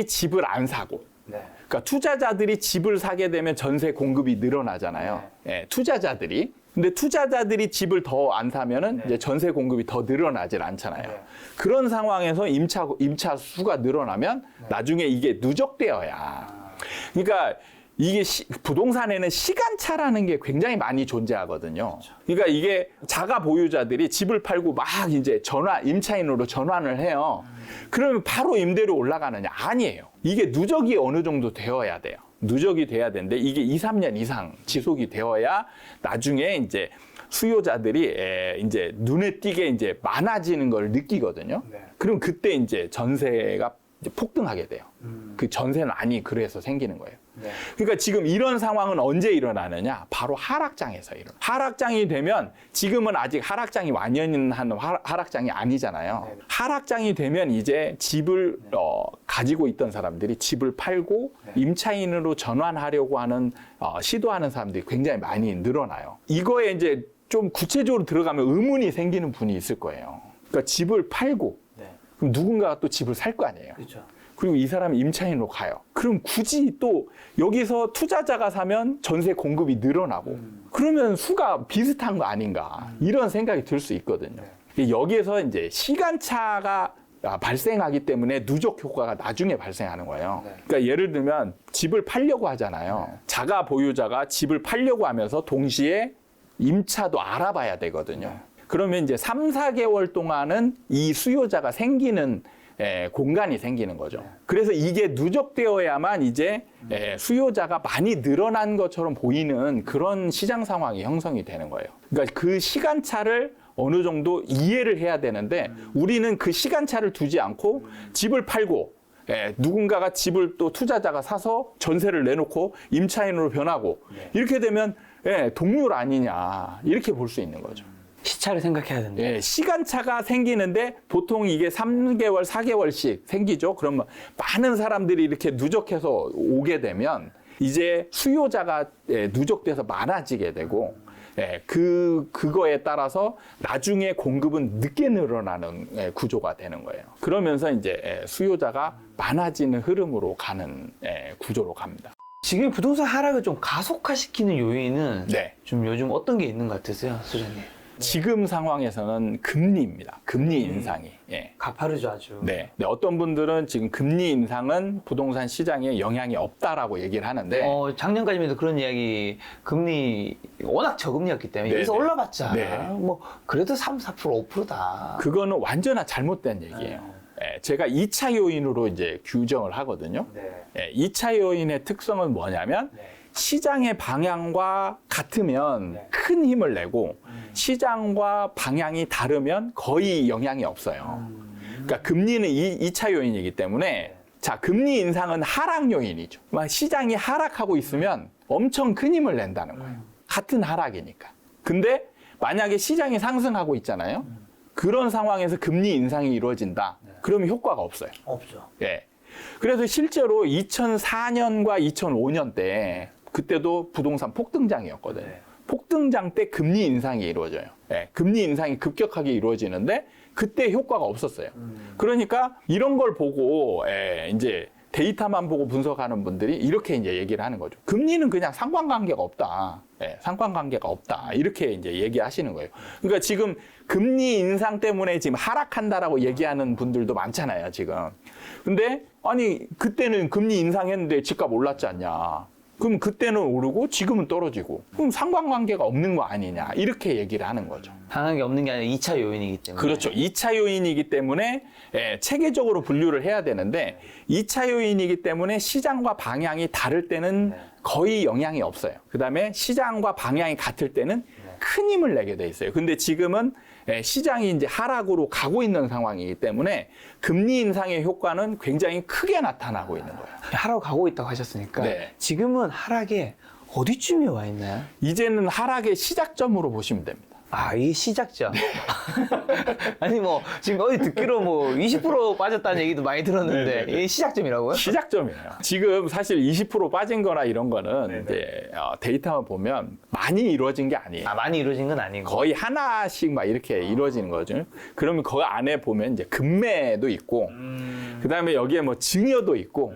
집을 안 사고 그러니까 투자자들이 집을 사게 되면 전세 공급이 늘어나잖아요. 투자자들이. 근데 투자자들이 집을 더 안 사면은 이제 전세 공급이 더 늘어나질 않잖아요. 그런 상황에서 임차 수가 늘어나면 나중에 이게 누적되어야. 그러니까 이게 부동산에는 시간차라는 게 굉장히 많이 존재하거든요. 그러니까 이게 자가 보유자들이 집을 팔고 막 이제 임차인으로 전환을 해요. 그러면 바로 임대료 올라가느냐? 아니에요. 이게 누적이 어느 정도 되어야 돼요. 누적이 돼야 되는데 이게 2, 3년 이상 지속이 되어야 나중에 이제 수요자들이 이제 눈에 띄게 이제 많아지는 걸 느끼거든요. 그럼 그때 이제 전세가 이제 폭등하게 돼요. 그 전세난이 그래서 생기는 거예요. 그러니까 지금 이런 상황은 언제 일어나느냐? 바로 하락장에서 일어나. 하락장이 되면 지금은 아직 하락장이 완연한 하락장이 아니잖아요. 하락장이 되면 이제 집을 가지고 있던 사람들이 집을 팔고 임차인으로 전환하려고 하는 시도하는 사람들이 굉장히 많이 늘어나요. 이거에 이제 좀 구체적으로 들어가면 의문이 생기는 분이 있을 거예요. 그러니까 집을 팔고 그럼 누군가가 또 집을 살 거 아니에요. 그리고 이 사람이 임차인으로 가요. 그럼 굳이 또 여기서 투자자가 사면 전세 공급이 늘어나고 그러면 수가 비슷한 거 아닌가 이런 생각이 들 수 있거든요. 여기에서 이제 시간차가 발생하기 때문에 누적 효과가 나중에 발생하는 거예요. 그러니까 예를 들면 집을 팔려고 하잖아요. 자가 보유자가 집을 팔려고 하면서 동시에 임차도 알아봐야 되거든요. 그러면 이제 3, 4개월 동안은 이 수요자가 생기는 공간이 생기는 거죠. 그래서 이게 누적되어야만 이제 수요자가 많이 늘어난 것처럼 보이는 그런 시장 상황이 형성이 되는 거예요. 그러니까 그 시간차를 어느 정도 이해를 해야 되는데 우리는 그 시간차를 두지 않고 집을 팔고 누군가가 집을 또 투자자가 사서 전세를 내놓고 임차인으로 변하고 이렇게 되면 동률 아니냐 이렇게 볼 수 있는 거죠. 시차를 생각해야 된다. 시간차가 생기는데 보통 이게 3개월, 4개월씩 생기죠. 그러면 많은 사람들이 이렇게 누적해서 오게 되면 이제 수요자가 누적돼서 많아지게 되고 그거에 따라서 나중에 공급은 늦게 늘어나는 구조가 되는 거예요. 그러면서 이제 수요자가 많아지는 흐름으로 가는 구조로 갑니다. 지금 부동산 하락을 좀 가속화시키는 요인은 네. 좀 요즘 어떤 게 있는 것 같으세요, 소장님? 지금 상황에서는 금리입니다. 금리 인상이. 가파르죠, 아주. 네. 어떤 분들은 지금 금리 인상은 부동산 시장에 영향이 없다라고 얘기를 하는데 작년까지만 해도 그런 이야기, 금리 워낙 저금리였기 때문에 여기서 올라봤자 뭐 그래도 3, 4%, 5%다. 그거는 완전한 잘못된 얘기예요. 제가 2차 요인으로 이제 규정을 하거든요. 2차 요인의 특성은 뭐냐면 시장의 방향과 같으면 큰 힘을 내고 시장과 방향이 다르면 거의 영향이 없어요. 그러니까 금리는 2차 요인이기 때문에 자, 금리 인상은 하락 요인이죠. 시장이 하락하고 있으면 엄청 큰 힘을 낸다는 거예요. 같은 하락이니까. 근데 만약에 시장이 상승하고 있잖아요. 그런 상황에서 금리 인상이 이루어진다. 그러면 효과가 없어요. 없죠. 그래서 실제로 2004년과 2005년 때 그때도 부동산 폭등장이었거든요. 폭등장 때 금리 인상이 이루어져요. 금리 인상이 급격하게 이루어지는데 그때 효과가 없었어요. 그러니까 이런 걸 보고 이제 데이터만 보고 분석하는 분들이 이렇게 이제 얘기를 하는 거죠. 금리는 그냥 상관관계가 없다. 상관관계가 없다. 이렇게 이제 얘기하시는 거예요. 그러니까 지금 금리 인상 때문에 지금 하락한다라고 얘기하는 분들도 많잖아요, 지금. 근데 아니 그때는 금리 인상했는데 집값 올랐지 않냐. 그럼 그때는 오르고 지금은 떨어지고 그럼 상관관계가 없는 거 아니냐 이렇게 얘기를 하는 거죠. 상황이 없는 게 아니라 2차 요인이기 때문에. 그렇죠. 2차 요인이기 때문에 체계적으로 분류를 해야 되는데 2차 요인이기 때문에 시장과 방향이 다를 때는 거의 영향이 없어요. 그다음에 시장과 방향이 같을 때는 큰 힘을 내게 돼 있어요. 근데 지금은 시장이 이제 하락으로 가고 있는 상황이기 때문에 금리 인상의 효과는 굉장히 크게 나타나고 있는 거예요. 하락 가고 있다고 하셨으니까 지금은 하락에 어디쯤에 와 있나요? 이제는 하락의 시작점으로 보시면 됩니다. 아, 이게 시작점. 아니 뭐 지금 어디 듣기로 뭐 20% 빠졌다는 얘기도 많이 들었는데 이게 시작점이라고요? 시작점이에요. 지금 사실 20% 빠진 거나 이런 거는 이제 데이터만 보면 많이 이루어진 게 아니에요. 아, 많이 이루어진 건 아니고. 거의 하나씩 막 이렇게 이루어지는 거죠. 그러면 그 안에 보면 이제 금매도 있고 그다음에 여기에 뭐 증여도 있고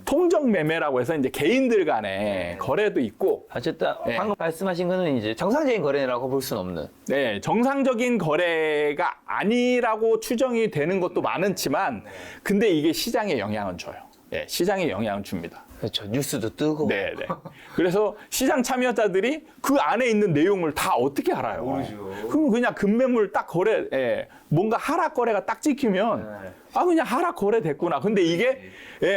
통정 매매라고 해서 이제 개인들 간의 거래도 있고. 어쨌든 방금 말씀하신 거는 이제 정상적인 거래라고 볼 수는 없는. 네, 정상적인 거래가 아니라고 추정이 되는 것도 많지만 근데 이게 시장에 영향은 줘요. 시장에 영향을 줍니다. 그렇죠. 뉴스도 뜨고. 네. 그래서 시장 참여자들이 그 안에 있는 내용을 다 어떻게 알아요? 모르죠. 그럼 그냥 금매물 딱 거래, 뭔가 하락 거래가 딱 찍히면 그냥 하락 거래 됐구나. 근데 이게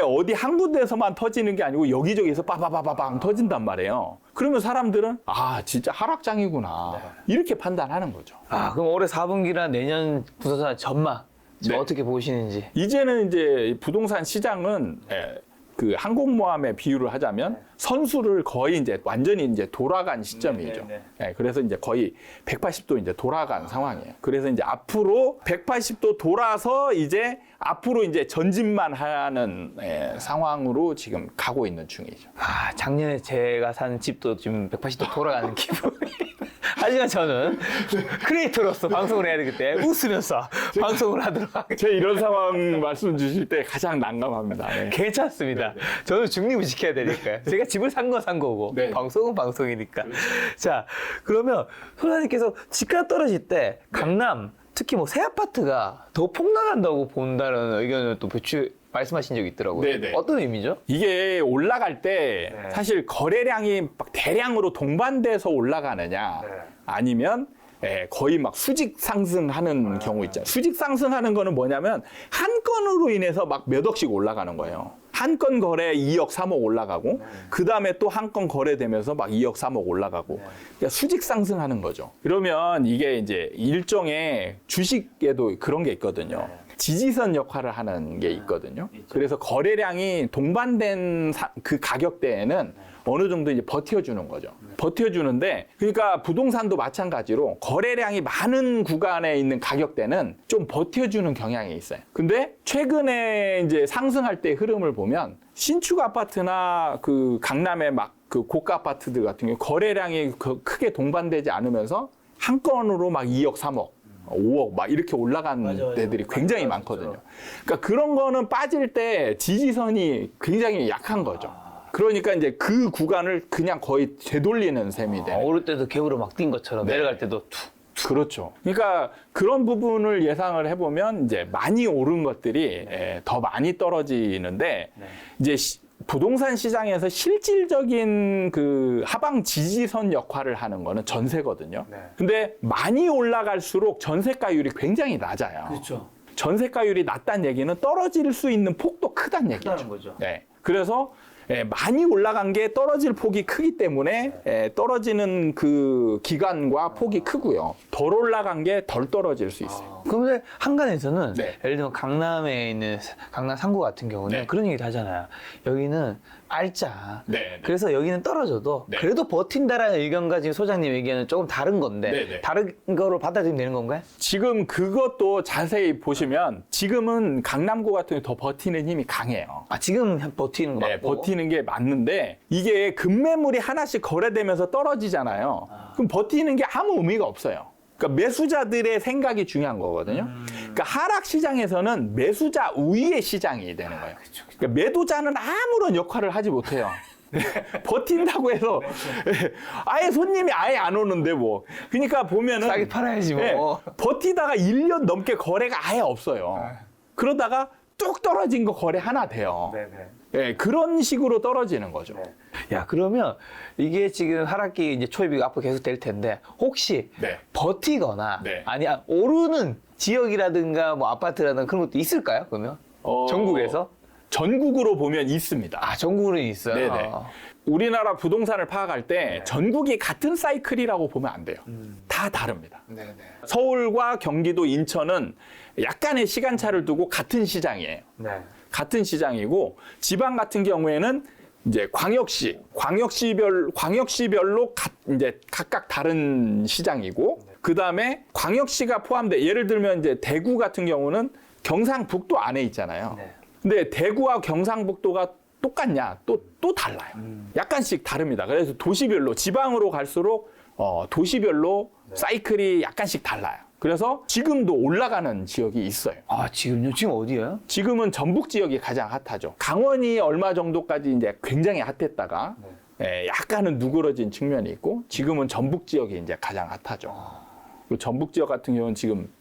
어디 한 군데에서만 터지는 게 아니고 여기저기서 빠바바바방 터진단 말이에요. 그러면 사람들은 진짜 하락장이구나. 이렇게 판단하는 거죠. 그럼 올해 4분기나 내년 부동산 전망 어떻게 보시는지. 이제는 이제 부동산 시장은 그 항공모함의 비유를 하자면 선수를 거의 이제 완전히 이제 돌아간 시점이죠. 그래서 이제 거의 180도 이제 돌아간 상황이에요. 그래서 이제 앞으로 180도 돌아서 이제 앞으로 이제 전진만 하는 상황으로 지금 가고 있는 중이죠. 작년에 제가 산 집도 지금 180도 돌아가는 기분이. 하지만 저는 크리에이터로서 방송을 해야 되기 때문에 웃으면서 방송을 하도록 하겠습니다. 제가 이런 상황 말씀 주실 때 가장 난감합니다. 괜찮습니다. 저는 중립을 지켜야 되니까요. 제가 집을 산 건 산 거고 방송은 방송이니까. 자, 그러면 소장님께서 집값 떨어질 때 강남 특히 뭐 새 아파트가 더 폭락한다고 본다는 의견을 또 말씀하신 적이 있더라고요. 네네. 어떤 의미죠? 이게 올라갈 때 네. 사실 거래량이 막 대량으로 동반돼서 올라가느냐 아니면 거의 막 수직 상승하는 경우 있잖아요. 수직 상승하는 거는 뭐냐면 한 건으로 인해서 막 몇 억씩 올라가는 거예요. 한 건 거래 2억, 3억 올라가고 그 다음에 또 한 건 거래되면서 막 2억, 3억 올라가고 그러니까 수직 상승하는 거죠. 그러면 이게 이제 일종의 주식에도 그런 게 있거든요. 지지선 역할을 하는 게 있거든요. 그래서 거래량이 동반된 그 가격대에는 어느 정도 이제 버텨주는 거죠. 버텨주는데, 그러니까 부동산도 마찬가지로 거래량이 많은 구간에 있는 가격대는 좀 버텨주는 경향이 있어요. 근데 최근에 이제 상승할 때 흐름을 보면 신축 아파트나 그 강남의 막 그 고가 아파트들 같은 경우 거래량이 크게 동반되지 않으면서 한 건으로 막 2억, 3억. 5억 막 이렇게 올라간 데들이 굉장히 많거든요. 그러니까 그런 거는 빠질 때 지지선이 굉장히 약한 거죠. 그러니까 이제 그 구간을 그냥 거의 되돌리는 셈이 돼요. 오를 때도 개울을 막 뛴 것처럼 네. 내려갈 때도 툭. 그렇죠. 그러니까 그런 부분을 예상을 해보면 이제 많이 오른 것들이 더 많이 떨어지는데 이제 부동산 시장에서 실질적인 그 하방 지지선 역할을 하는 거는 전세거든요. 근데 많이 올라갈수록 전세가율이 굉장히 낮아요. 그렇죠. 전세가율이 낮다는 얘기는 떨어질 수 있는 폭도 크다는 얘기죠. 크다는 거죠. 네. 그래서 많이 올라간 게 떨어질 폭이 크기 때문에 떨어지는 그 기간과 폭이 크고요. 덜 올라간 게 덜 떨어질 수 있어요. 그런데 한간에서는 네. 예를 들면 강남에 있는 강남 3구 같은 경우는 네. 그런 얘기를 하잖아요. 여기는 알짜. 네. 그래서 여기는 떨어져도 네. 그래도 버틴다라는 의견과 지금 소장님 의견은 조금 다른 건데 네. 다른 거로 받아들이면 되는 건가요? 지금 그것도 자세히 보시면 지금은 강남구 같은 경우 더 버티는 힘이 강해요. 아 지금 버티는 거 네, 맞고. 버티는 게 맞는데 이게 급매물이 하나씩 거래되면서 떨어지잖아요. 그럼 버티는 게 아무 의미가 없어요. 그러니까 매수자들의 생각이 중요한 거거든요. 그러니까 하락 시장에서는 매수자 우위의 시장이 되는 거예요. 그러니까 매도자는 아무런 역할을 하지 못해요. 버틴다고 해서 아예 손님이 아예 안 오는데 뭐. 그러니까 보면은 싸게 팔아야지 뭐. 버티다가 1년 넘게 거래가 아예 없어요. 그러다가 뚝 떨어진 거 거래 하나 돼요. 예, 그런 식으로 떨어지는 거죠. 야 그러면 이게 지금 하락기 이제 초입이 앞으로 계속 될 텐데 혹시 네. 버티거나 네. 아니 오르는 지역이라든가 뭐 아파트라든가 그런 것도 있을까요? 그러면 전국에서? 전국으로 보면 있습니다. 아 전국으로 있어요. 네네. 우리나라 부동산을 파악할 때 전국이 같은 사이클이라고 보면 안 돼요. 다 다릅니다. 서울과 경기도, 인천은 약간의 시간차를 두고 같은 시장이에요. 같은 시장이고 지방 같은 경우에는 이제 광역시별로 이제 각각 다른 시장이고 그 다음에 광역시가 포함돼 예를 들면 이제 대구 같은 경우는 경상북도 안에 있잖아요. 근데 대구와 경상북도가 똑같냐? 또 달라요. 약간씩 다릅니다. 그래서 도시별로 지방으로 갈수록 도시별로 사이클이 약간씩 달라요. 그래서 지금도 올라가는 지역이 있어요. 아 지금요? 지금 어디예요? 지금은 전북 지역이 가장 핫하죠. 강원이 얼마 정도까지 이제 굉장히 핫했다가 약간은 누그러진 측면이 있고 지금은 전북 지역이 이제 가장 핫하죠. 그리고 전북 지역 같은 경우는 지금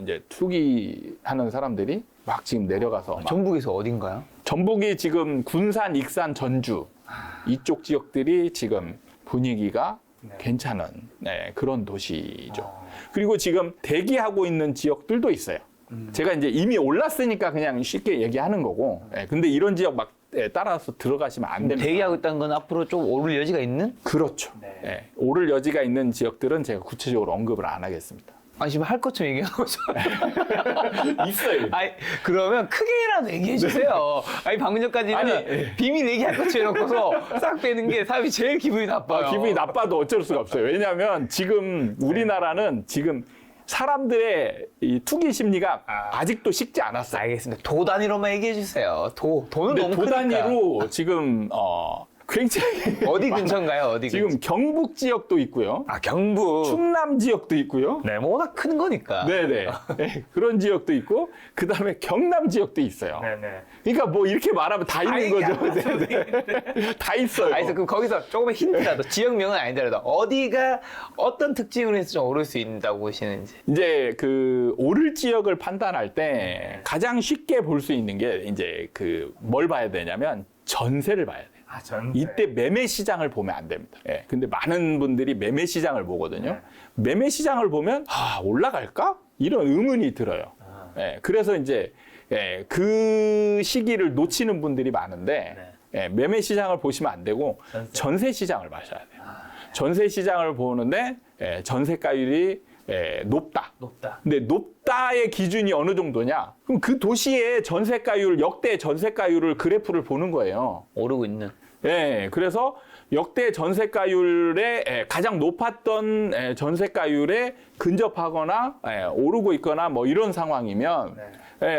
이제 투기하는 사람들이 막 지금 내려가서 막 전북에서 어딘가요? 전북이 지금 군산, 익산, 전주 이쪽 지역들이 지금 분위기가 괜찮은 그런 도시죠. 그리고 지금 대기하고 있는 지역들도 있어요. 제가 이제 이미 올랐으니까 그냥 쉽게 얘기하는 거고. 근데 이런 지역 막 따라서 들어가시면 안 됩니다. 대기하고 있다는 건 앞으로 좀 오를 여지가 있는? 그렇죠. 오를 여지가 있는 지역들은 제가 구체적으로 언급을 안 하겠습니다. 아니 지금 할 것처럼 얘기하는 거죠. 있어요. 아니 그러면 크게라도 얘기해 주세요. 아니 방금 전까지는 아니, 비밀 얘기할 것처럼 해놓고서 싹 빼는 게 사람이 제일 기분이 나빠요. 기분이 나빠도 어쩔 수가 없어요. 왜냐하면 지금 우리나라는 지금 사람들의 이 투기 심리가 아직도 식지 않았어요. 알겠습니다. 도 단위로만 얘기해 주세요. 돈은 근데 너무 도 크니까. 단위로 지금 굉장히 어디 근처인가요? 어디 지금 근처? 경북 지역도 있고요. 아, 경북. 충남 지역도 있고요. 네, 뭐 워낙 큰 거니까. 네네. 네, 그런 지역도 있고, 그 다음에 경남 지역도 있어요. 네네. 그러니까 뭐 이렇게 말하면 다 있는 거죠. 네네. 다 있어요. 그래서 그럼 거기서 조금의 힌트라도 지역명은 아니더라도 어디가 어떤 특징으로 해서 좀 오를 수 있다고 보시는지. 이제 그 오를 지역을 판단할 때 가장 쉽게 볼 수 있는 게 이제 그 뭘 봐야 되냐면 전세를 봐야 돼요. 아, 전. 이때 매매 시장을 보면 안 됩니다. 예. 근데 많은 분들이 매매 시장을 보거든요. 매매 시장을 보면 올라갈까? 이런 의문이 들어요. 예. 그래서 이제 그 시기를 놓치는 분들이 많은데 매매 시장을 보시면 안 되고 전세 시장을 봐셔야 돼요. 전세 시장을 보는데 전세가율이 높다. 근데 높다의 기준이 어느 정도냐? 그럼 그 도시의 전세가율, 역대 전세가율을 그래프를 보는 거예요. 오르고 있는. 예, 그래서 역대 전세가율에 가장 높았던 전세가율에 근접하거나 오르고 있거나 뭐 이런 상황이면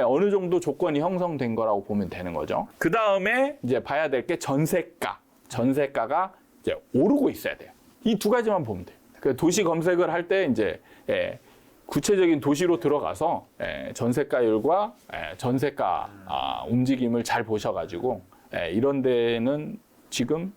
어느 정도 조건이 형성된 거라고 보면 되는 거죠. 그 다음에 이제 봐야 될 게 전세가. 전세가가 이제 오르고 있어야 돼요. 이 두 가지만 보면 돼요. 그 도시 검색을 할 때 이제 구체적인 도시로 들어가서 전세가율과 전세가 움직임을 잘 보셔가지고 이런 데는 지금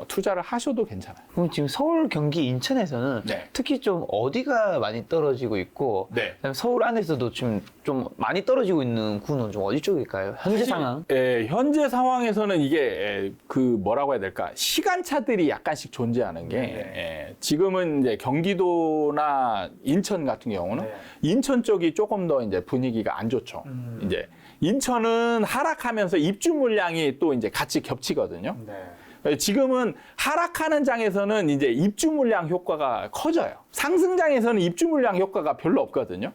투자를 하셔도 괜찮아요. 그럼 지금 서울, 경기, 인천에서는 네. 특히 좀 어디가 많이 떨어지고 있고 네. 그다음에 서울 안에서도 지금 좀 많이 떨어지고 있는 구는 좀 어디 쪽일까요? 현재 상황? 현재 상황에서는 이게 그 뭐라고 해야 될까? 시간차들이 약간씩 존재하는 게 지금은 이제 경기도나 인천 같은 경우는 인천 쪽이 조금 더 이제 분위기가 안 좋죠. 이제 인천은 하락하면서 입주 물량이 또 이제 같이 겹치거든요. 지금은 하락하는 장에서는 이제 입주 물량 효과가 커져요. 상승장에서는 입주 물량 효과가 별로 없거든요.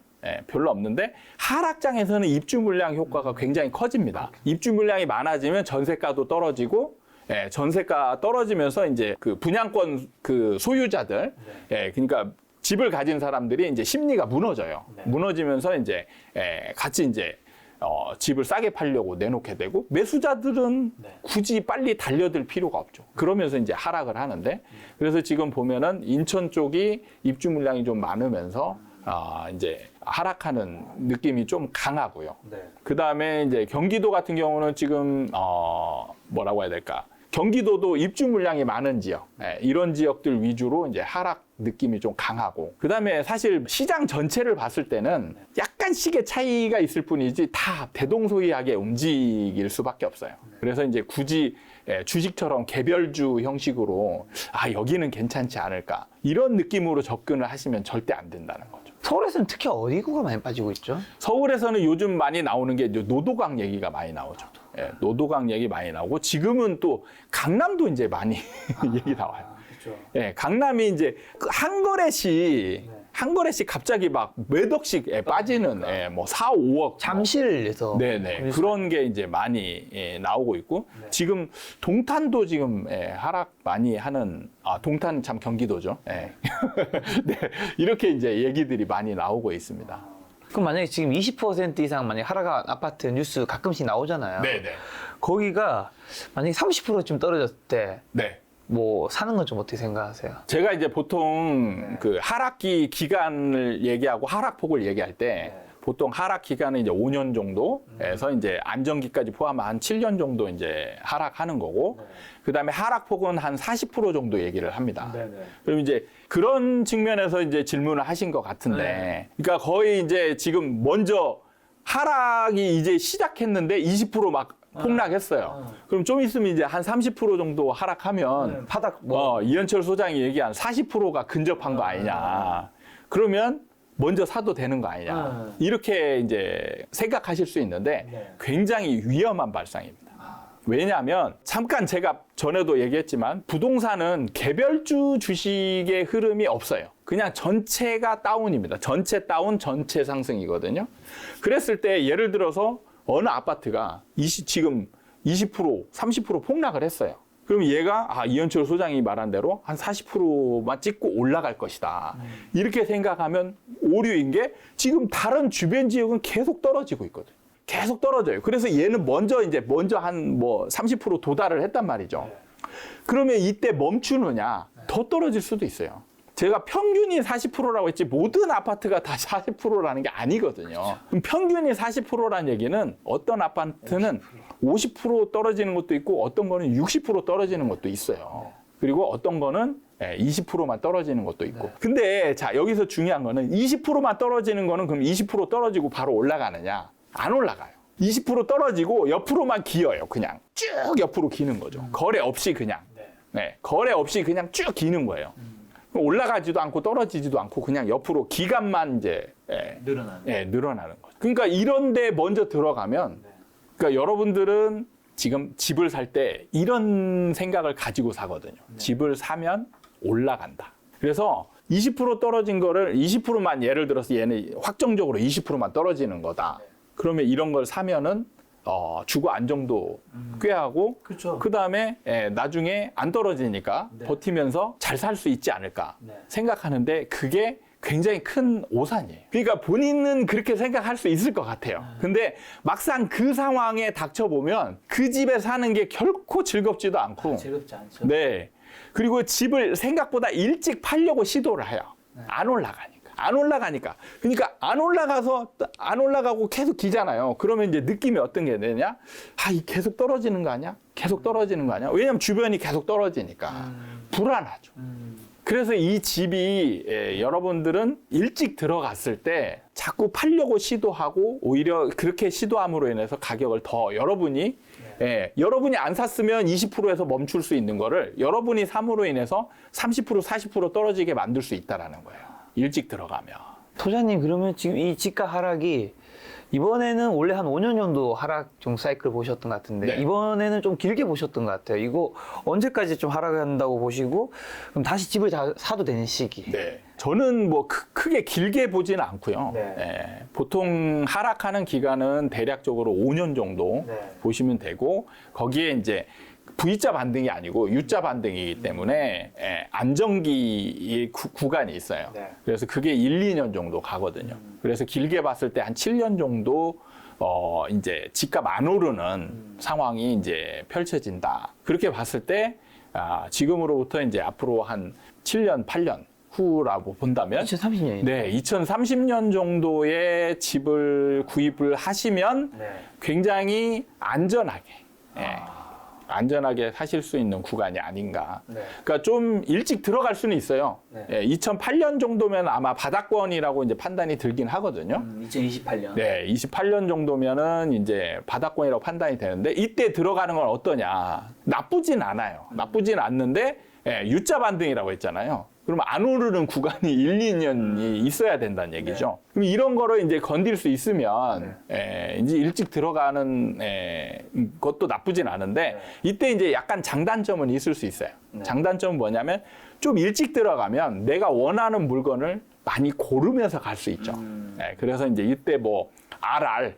별로 없는데 하락장에서는 입주 물량 효과가 굉장히 커집니다. 입주 물량이 많아지면 전세가도 떨어지고 전세가 떨어지면서 이제 그 분양권 그 소유자들 그러니까 집을 가진 사람들이 이제 심리가 무너져요. 무너지면서 이제 같이 이제 집을 싸게 팔려고 내놓게 되고 매수자들은 굳이 빨리 달려들 필요가 없죠. 그러면서 이제 하락을 하는데 그래서 지금 보면은 인천 쪽이 입주 물량이 좀 많으면서 이제 하락하는 느낌이 좀 강하고요. 그 다음에 이제 경기도 같은 경우는 지금 뭐라고 해야 될까? 경기도도 입주 물량이 많은 지역, 이런 지역들 위주로 이제 하락 느낌이 좀 강하고, 그 다음에 사실 시장 전체를 봤을 때는 약간씩의 차이가 있을 뿐이지 다 대동소이하게 움직일 수밖에 없어요. 그래서 이제 굳이 주식처럼 개별주 형식으로 여기는 괜찮지 않을까 이런 느낌으로 접근을 하시면 절대 안 된다는 거죠. 서울에서는 특히 어디구가 많이 빠지고 있죠? 서울에서는 요즘 많이 나오는 게 이제 노도강 얘기가 많이 나오죠. 노도강 얘기 많이 나오고 지금은 또 강남도 이제 많이 얘기 나와요. 그렇죠. 강남이 이제 한 거래씩 갑자기 막 몇 억씩 빠지는 뭐 4, 5억 잠실에서 네네 그런 게 이제 많이 나오고 있고 지금 동탄도 지금 하락 많이 하는 동탄 참 경기도죠. 네, 이렇게 이제 얘기들이 많이 나오고 있습니다. 그럼 만약에 지금 20% 이상 만약에 하락한 아파트 뉴스 가끔씩 나오잖아요. 네네. 거기가 만약에 30%쯤 떨어졌을 때 네. 뭐 사는 건 좀 어떻게 생각하세요? 제가 이제 보통 그 하락기 기간을 얘기하고 하락폭을 얘기할 때 보통 하락 기간은 이제 5년 정도에서 이제 안정기까지 포함한 한 7년 정도 이제 하락하는 거고, 그 다음에 하락폭은 한 40% 정도 얘기를 합니다. 그럼 이제 그런 측면에서 이제 질문을 하신 것 같은데, 그러니까 거의 이제 지금 먼저 하락이 이제 시작했는데 20% 폭락했어요. 그럼 좀 있으면 이제 한 30% 정도 하락하면 바닥 이현철 소장이 얘기한 40%가 근접한 거 아니냐. 그러면 먼저 사도 되는 거 아니냐. 이렇게 이제 생각하실 수 있는데 굉장히 위험한 발상입니다. 왜냐하면 잠깐 제가 전에도 얘기했지만 부동산은 개별주 주식의 흐름이 없어요. 그냥 전체가 다운입니다. 전체 다운, 전체 상승이거든요. 그랬을 때 예를 들어서 어느 아파트가 지금 20%, 30% 폭락을 했어요. 그럼 얘가 이현철 소장이 말한 대로 한 40%만 찍고 올라갈 것이다. 이렇게 생각하면 오류인 게 지금 다른 주변 지역은 계속 떨어지고 있거든요. 계속 떨어져요. 그래서 얘는 먼저 한 뭐 30% 도달을 했단 말이죠. 그러면 이때 멈추느냐? 더 떨어질 수도 있어요. 제가 평균이 40%라고 했지 모든 아파트가 다 40%라는 게 아니거든요. 그럼 평균이 40%라는 얘기는 어떤 아파트는 50% 떨어지는 것도 있고 어떤 거는 60% 떨어지는 것도 있어요. 그리고 어떤 거는 20%만 떨어지는 것도 있고. 근데 자, 여기서 중요한 거는 20%만 떨어지는 거는 그럼 20% 떨어지고 바로 올라가느냐? 안 올라가요. 20% 떨어지고 옆으로만 기어요. 그냥 쭉 옆으로 기는 거죠. 거래 없이 그냥. 거래 없이 그냥 쭉 기는 거예요. 올라가지도 않고 떨어지지도 않고 그냥 옆으로 기간만 이제 늘어나는 거죠. 그러니까 이런 데 먼저 들어가면 그러니까 여러분들은 지금 집을 살 때 이런 생각을 가지고 사거든요. 집을 사면 올라간다. 그래서 20% 떨어진 거를 20%만 예를 들어서 얘는 확정적으로 20%만 떨어지는 거다. 그러면 이런 걸 사면은 주거 안정도 꾀하고 그다음에 나중에 안 떨어지니까 버티면서 잘 살 수 있지 않을까 생각하는데 그게 굉장히 큰 오산이에요. 그러니까 본인은 그렇게 생각할 수 있을 것 같아요. 근데 막상 그 상황에 닥쳐보면 그 집에 사는 게 결코 즐겁지도 않고 즐겁지 않죠. 네. 그리고 집을 생각보다 일찍 팔려고 시도를 해요. 안 올라가니까. 그러니까 안 올라가고 계속 기잖아요. 그러면 이제 느낌이 어떤 게 되냐? 이 계속 떨어지는 거 아니야? 왜냐면 주변이 계속 떨어지니까. 불안하죠. 그래서 이 집이 여러분들은 일찍 들어갔을 때 자꾸 팔려고 시도하고 오히려 그렇게 시도함으로 인해서 가격을 더 여러분이 안 샀으면 20%에서 멈출 수 있는 거를 여러분이 삼으로 인해서 30% 40% 떨어지게 만들 수 있다라는 거예요. 일찍 들어가면. 토자님, 그러면 지금 이 지가 하락이 이번에는 원래 한 5년 정도 하락 좀 사이클 보셨던 것 같은데 이번에는 좀 길게 보셨던 것 같아요. 이거 언제까지 좀 하락한다고 보시고 그럼 다시 집을 사도 되는 시기? 네. 저는 뭐 크게 길게 보지는 않고요. 보통 하락하는 기간은 대략적으로 5년 정도 보시면 되고 거기에 이제 V자 반등이 아니고 U자 반등이기 때문에 안정기 구간이 있어요. 그래서 그게 1, 2년 정도 가거든요. 그래서 길게 봤을 때 한 7년 정도 이제 집값 안 오르는 상황이 이제 펼쳐진다. 그렇게 봤을 때 지금으로부터 이제 앞으로 한 7년, 8년 후라고 본다면 2030년이요? 네, 2030년 정도의 집을 구입을 하시면 굉장히 안전하게 사실 수 있는 구간이 아닌가. 그러니까 좀 일찍 들어갈 수는 있어요. 2008년 정도면 아마 바닥권이라고 이제 판단이 들긴 하거든요. 2028년. 네, 28년 정도면은 이제 바닥권이라고 판단이 되는데 이때 들어가는 건 어떠냐? 나쁘진 않아요. 나쁘진 않는데 U자 반등이라고 했잖아요. 그럼 안 오르는 구간이 1, 2년이 있어야 된다는 얘기죠. 그럼 이런 거를 이제 건딜 수 있으면 이제 일찍 들어가는 것도 나쁘진 않은데 이때 이제 약간 장단점은 있을 수 있어요. 장단점은 뭐냐면 좀 일찍 들어가면 내가 원하는 물건을 많이 고르면서 갈 수 있죠. 그래서 이제 이때 뭐 RR,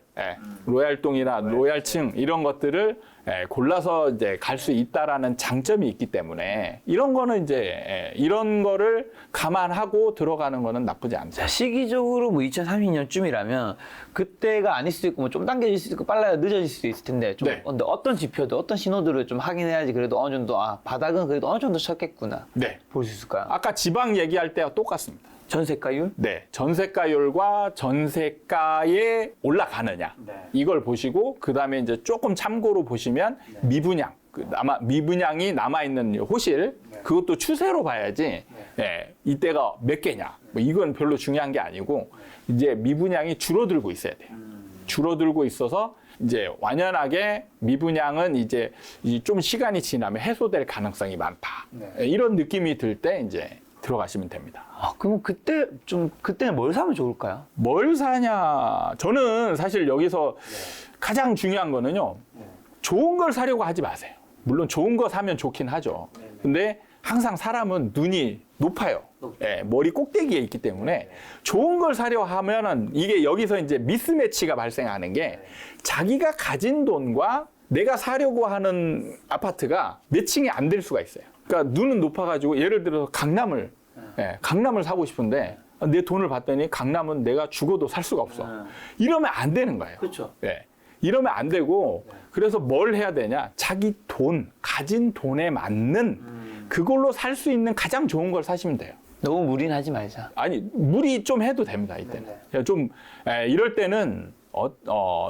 로얄동이나 로얄층 이런 것들을 골라서 이제 갈 수 있다라는 장점이 있기 때문에 이런 거는 이제 이런 거를 감안하고 들어가는 거는 나쁘지 않죠. 자, 시기적으로 뭐 2030년쯤이라면 그때가 아닐 수도 있고 뭐 좀 당겨질 수도 있고 빨라야 늦어질 수도 있을 텐데 좀 근데 어떤 지표들, 어떤 신호들을 좀 확인해야지 그래도 어느 정도 바닥은 그래도 어느 정도 쳤겠구나 볼 수 있을까요? 아까 지방 얘기할 때와 똑같습니다. 전세가율? 네, 전세가율과 전세가에 올라가느냐 이걸 보시고 그 다음에 이제 조금 참고로 보시면 미분양, 미분양이 남아 있는 호실 그것도 추세로 봐야지. 이때가 몇 개냐, 뭐 이건 별로 중요한 게 아니고 이제 미분양이 줄어들고 있어야 돼요. 줄어들고 있어서 이제 완연하게 미분양은 이제 좀 시간이 지나면 해소될 가능성이 많다. 이런 느낌이 들 때 이제 들어가시면 됩니다. 그럼 그때는 뭘 사면 좋을까요? 뭘 사냐? 저는 사실 여기서 가장 중요한 거는요. 좋은 걸 사려고 하지 마세요. 물론 좋은 거 사면 좋긴 하죠. 근데 항상 사람은 눈이 높아요. 머리 꼭대기에 있기 때문에 좋은 걸 사려 하면은 이게 여기서 이제 미스매치가 발생하는 게 자기가 가진 돈과 내가 사려고 하는 아파트가 매칭이 안 될 수가 있어요. 그러니까 눈은 높아가지고 예를 들어서 강남을 사고 싶은데 내 돈을 봤더니 강남은 내가 죽어도 살 수가 없어. 이러면 안 되는 거예요. 그렇죠. 이러면 안 되고 그래서 뭘 해야 되냐? 자기 돈, 가진 돈에 맞는 그걸로 살 수 있는 가장 좋은 걸 사시면 돼요. 너무 무리는 하지 말자. 아니 무리 좀 해도 됩니다. 이때는 좀 이럴 때는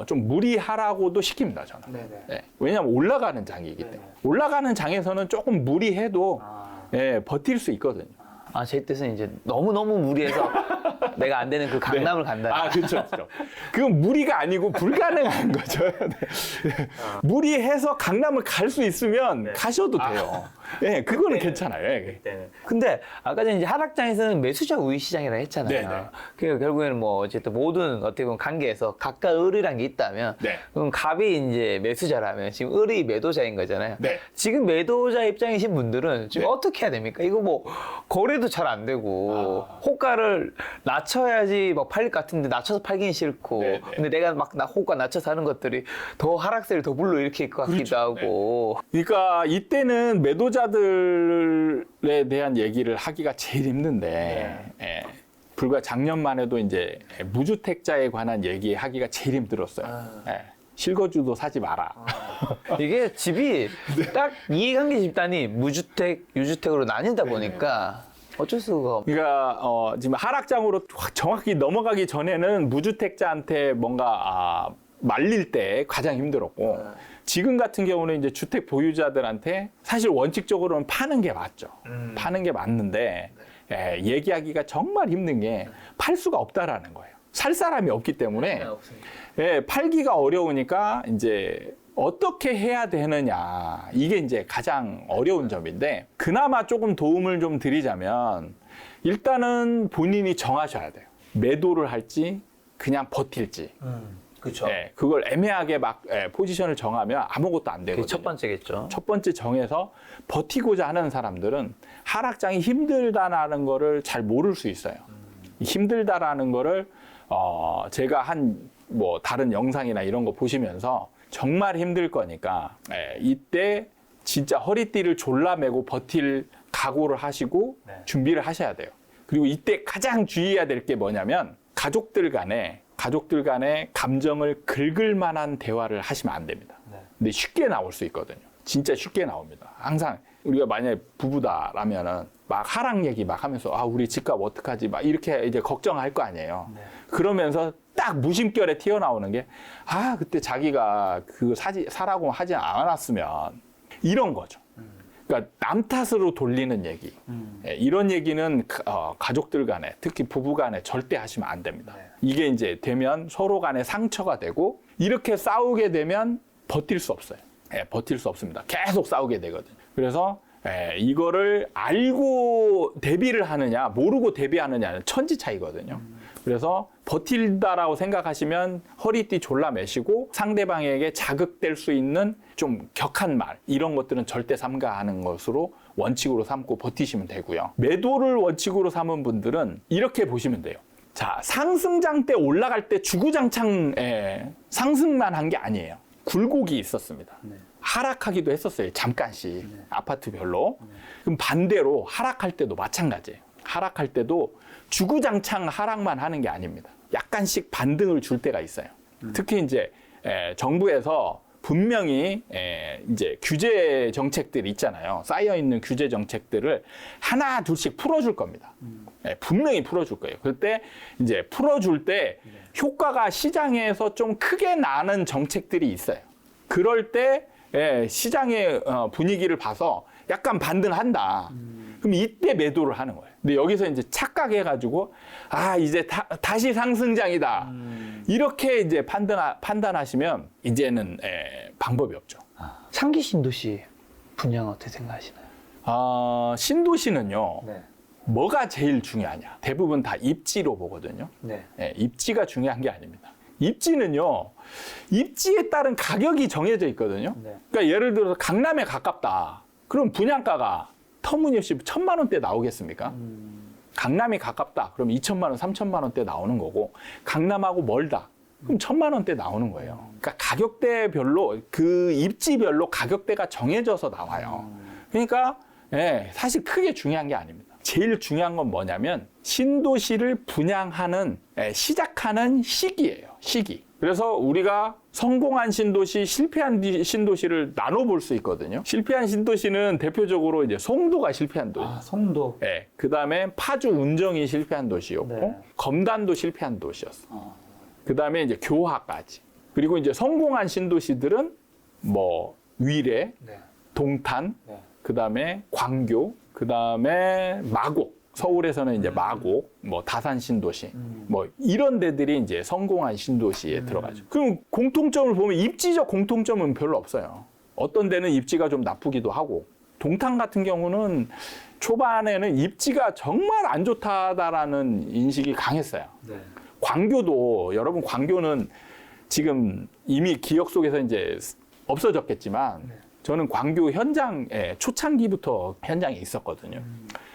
좀 무리하라고도 시킵니다. 저는. 예, 왜냐하면 올라가는 장이기 때문에 올라가는 장에서는 조금 무리해도 버틸 수 있거든요. 아, 제 뜻은 이제 너무너무 무리해서 내가 안 되는 그 강남을 간다. 아, 그렇죠. 그건 무리가 아니고 불가능한 거죠. 네. 무리해서 강남을 갈 수 있으면 가셔도 돼요. 예, 그거는 괜찮아요. 예. 근데 아까 전에 이제 하락장에서는 매수자 우위 시장이라 했잖아요. 네네. 그러니까 결국에는 뭐 어쨌든 모든 어떻게 보면 관계에서 갑과 을이란 게 있다면 네. 그럼 갑이 이제 매수자라면 지금 을이 매도자인 거잖아요. 네. 지금 매도자 입장이신 분들은 지금 어떻게 해야 됩니까? 이거 뭐 거래도 잘 안 되고 호가를 낮춰야지 막 팔릴 것 같은데 낮춰서 팔긴 싫고 네네. 근데 내가 막 호가 낮춰서 하는 것들이 더 하락세를 더 불러일으킬 것 같기도 하고 그러니까 이때는 매도자들에 대한 얘기를 하기가 제일 힘든데 예, 불과 작년만 해도 이제 무주택자에 관한 얘기하기가 제일 힘들었어요. 예, 실거주도 사지 마라. 이게 집이 딱 이해관계 집단이 무주택, 유주택으로 나뉜다 보니까 어쩔 수가 없. 그러니까 지금 하락장으로 정확히 넘어가기 전에는 무주택자한테 뭔가 말릴 때 가장 힘들었고 지금 같은 경우는 이제 주택 보유자들한테 사실 원칙적으로는 파는 게 맞죠. 파는 게 맞는데 얘기하기가 정말 힘든 게 팔 수가 없다라는 거예요. 살 사람이 없기 때문에 팔기가 어려우니까 이제 어떻게 해야 되느냐 이게 이제 가장 어려운 점인데 그나마 조금 도움을 좀 드리자면 일단은 본인이 정하셔야 돼요. 매도를 할지 그냥 버틸지. 그렇죠. 그걸 애매하게 막 포지션을 정하면 아무것도 안 되거든요. 그게 첫 번째겠죠. 첫 번째 정해서 버티고자 하는 사람들은 하락장이 힘들다라는 거를 잘 모를 수 있어요. 힘들다라는 거를 제가 한 뭐 다른 영상이나 이런 거 보시면서 정말 힘들 거니까 이때 진짜 허리띠를 졸라매고 버틸 각오를 하시고 준비를 하셔야 돼요. 그리고 이때 가장 주의해야 될 게 뭐냐면 가족들 간에 감정을 긁을 만한 대화를 하시면 안 됩니다. 근데 쉽게 나올 수 있거든요. 진짜 쉽게 나옵니다. 항상 우리가 만약에 부부다라면은 막 하락 얘기 막 하면서 우리 집값 어떡하지 막 이렇게 이제 걱정할 거 아니에요. 그러면서 딱 무심결에 튀어나오는 게 그때 자기가 그 사라고 하지 않았으면 이런 거죠. 그러니까 남 탓으로 돌리는 얘기. 이런 얘기는 가족들 간에 특히 부부 간에 절대 하시면 안 됩니다. 이게 이제 되면 서로 간에 상처가 되고 이렇게 싸우게 되면 버틸 수 없어요. 버틸 수 없습니다. 계속 싸우게 되거든요. 그래서 이거를 알고 대비를 하느냐 모르고 대비하느냐는 천지 차이거든요. 그래서 버틸다라고 생각하시면 허리띠 졸라매시고 상대방에게 자극될 수 있는 좀 격한 말 이런 것들은 절대 삼가하는 것으로 원칙으로 삼고 버티시면 되고요. 매도를 원칙으로 삼은 분들은 이렇게 보시면 돼요. 자, 상승장 때 올라갈 때 주구장창 상승만 한 게 아니에요. 굴곡이 있었습니다. 하락하기도 했었어요. 잠깐씩 아파트별로. 그럼 반대로 하락할 때도 마찬가지예요. 하락할 때도 주구장창 하락만 하는 게 아닙니다. 약간씩 반등을 줄 때가 있어요. 특히 이제 정부에서 분명히 이제 규제 정책들이 있잖아요. 쌓여 있는 규제 정책들을 하나 둘씩 풀어줄 겁니다. 분명히 풀어줄 거예요. 그때 이제 풀어줄 때 효과가 시장에서 좀 크게 나는 정책들이 있어요. 그럴 때 시장의 분위기를 봐서 약간 반등한다. 그럼 이때 매도를 하는 거예요. 근데 여기서 이제 착각해가지고 이제 다시 상승장이다. 이렇게 이제 판단하시면 이제는 방법이 없죠. 상기 신도시 분양 어떻게 생각하시나요? 신도시는요. 뭐가 제일 중요하냐? 대부분 다 입지로 보거든요. 입지가 중요한 게 아닙니다. 입지는요. 입지에 따른 가격이 정해져 있거든요. 그러니까 예를 들어서 강남에 가깝다. 그럼 분양가가 터무니없이 1,000만 원대 나오겠습니까? 강남이 가깝다. 그럼 2,000만 원, 3,000만 원대 나오는 거고 강남하고 멀다. 그럼 1,000만 원대 나오는 거예요. 그러니까 가격대별로 그 입지별로 가격대가 정해져서 나와요. 그러니까 사실 크게 중요한 게 아닙니다. 제일 중요한 건 뭐냐면 신도시를 분양하는 시작하는 시기예요. 시기. 그래서 우리가 성공한 신도시, 실패한 신도시를 나눠볼 수 있거든요. 실패한 신도시는 대표적으로 이제 송도가 실패한 도시. 송도. 네. 그 다음에 파주 운정이 실패한 도시였고, 네. 검단도 실패한 도시였어. 그 다음에 이제 교화까지. 그리고 이제 성공한 신도시들은 뭐 위례, 네. 동탄, 네. 그 다음에 광교, 그 다음에 마곡. 서울에서는 이제 마곡, 뭐 다산 신도시, 뭐 이런 데들이 이제 성공한 신도시에 들어가죠. 그럼 공통점을 보면 입지적 공통점은 별로 없어요. 어떤 데는 입지가 좀 나쁘기도 하고, 동탄 같은 경우는 초반에는 입지가 정말 안 좋다라는 인식이 강했어요. 네. 광교도, 여러분 광교는 지금 이미 기억 속에서 이제 없어졌겠지만, 저는 광교 현장에 초창기부터 현장에 있었거든요.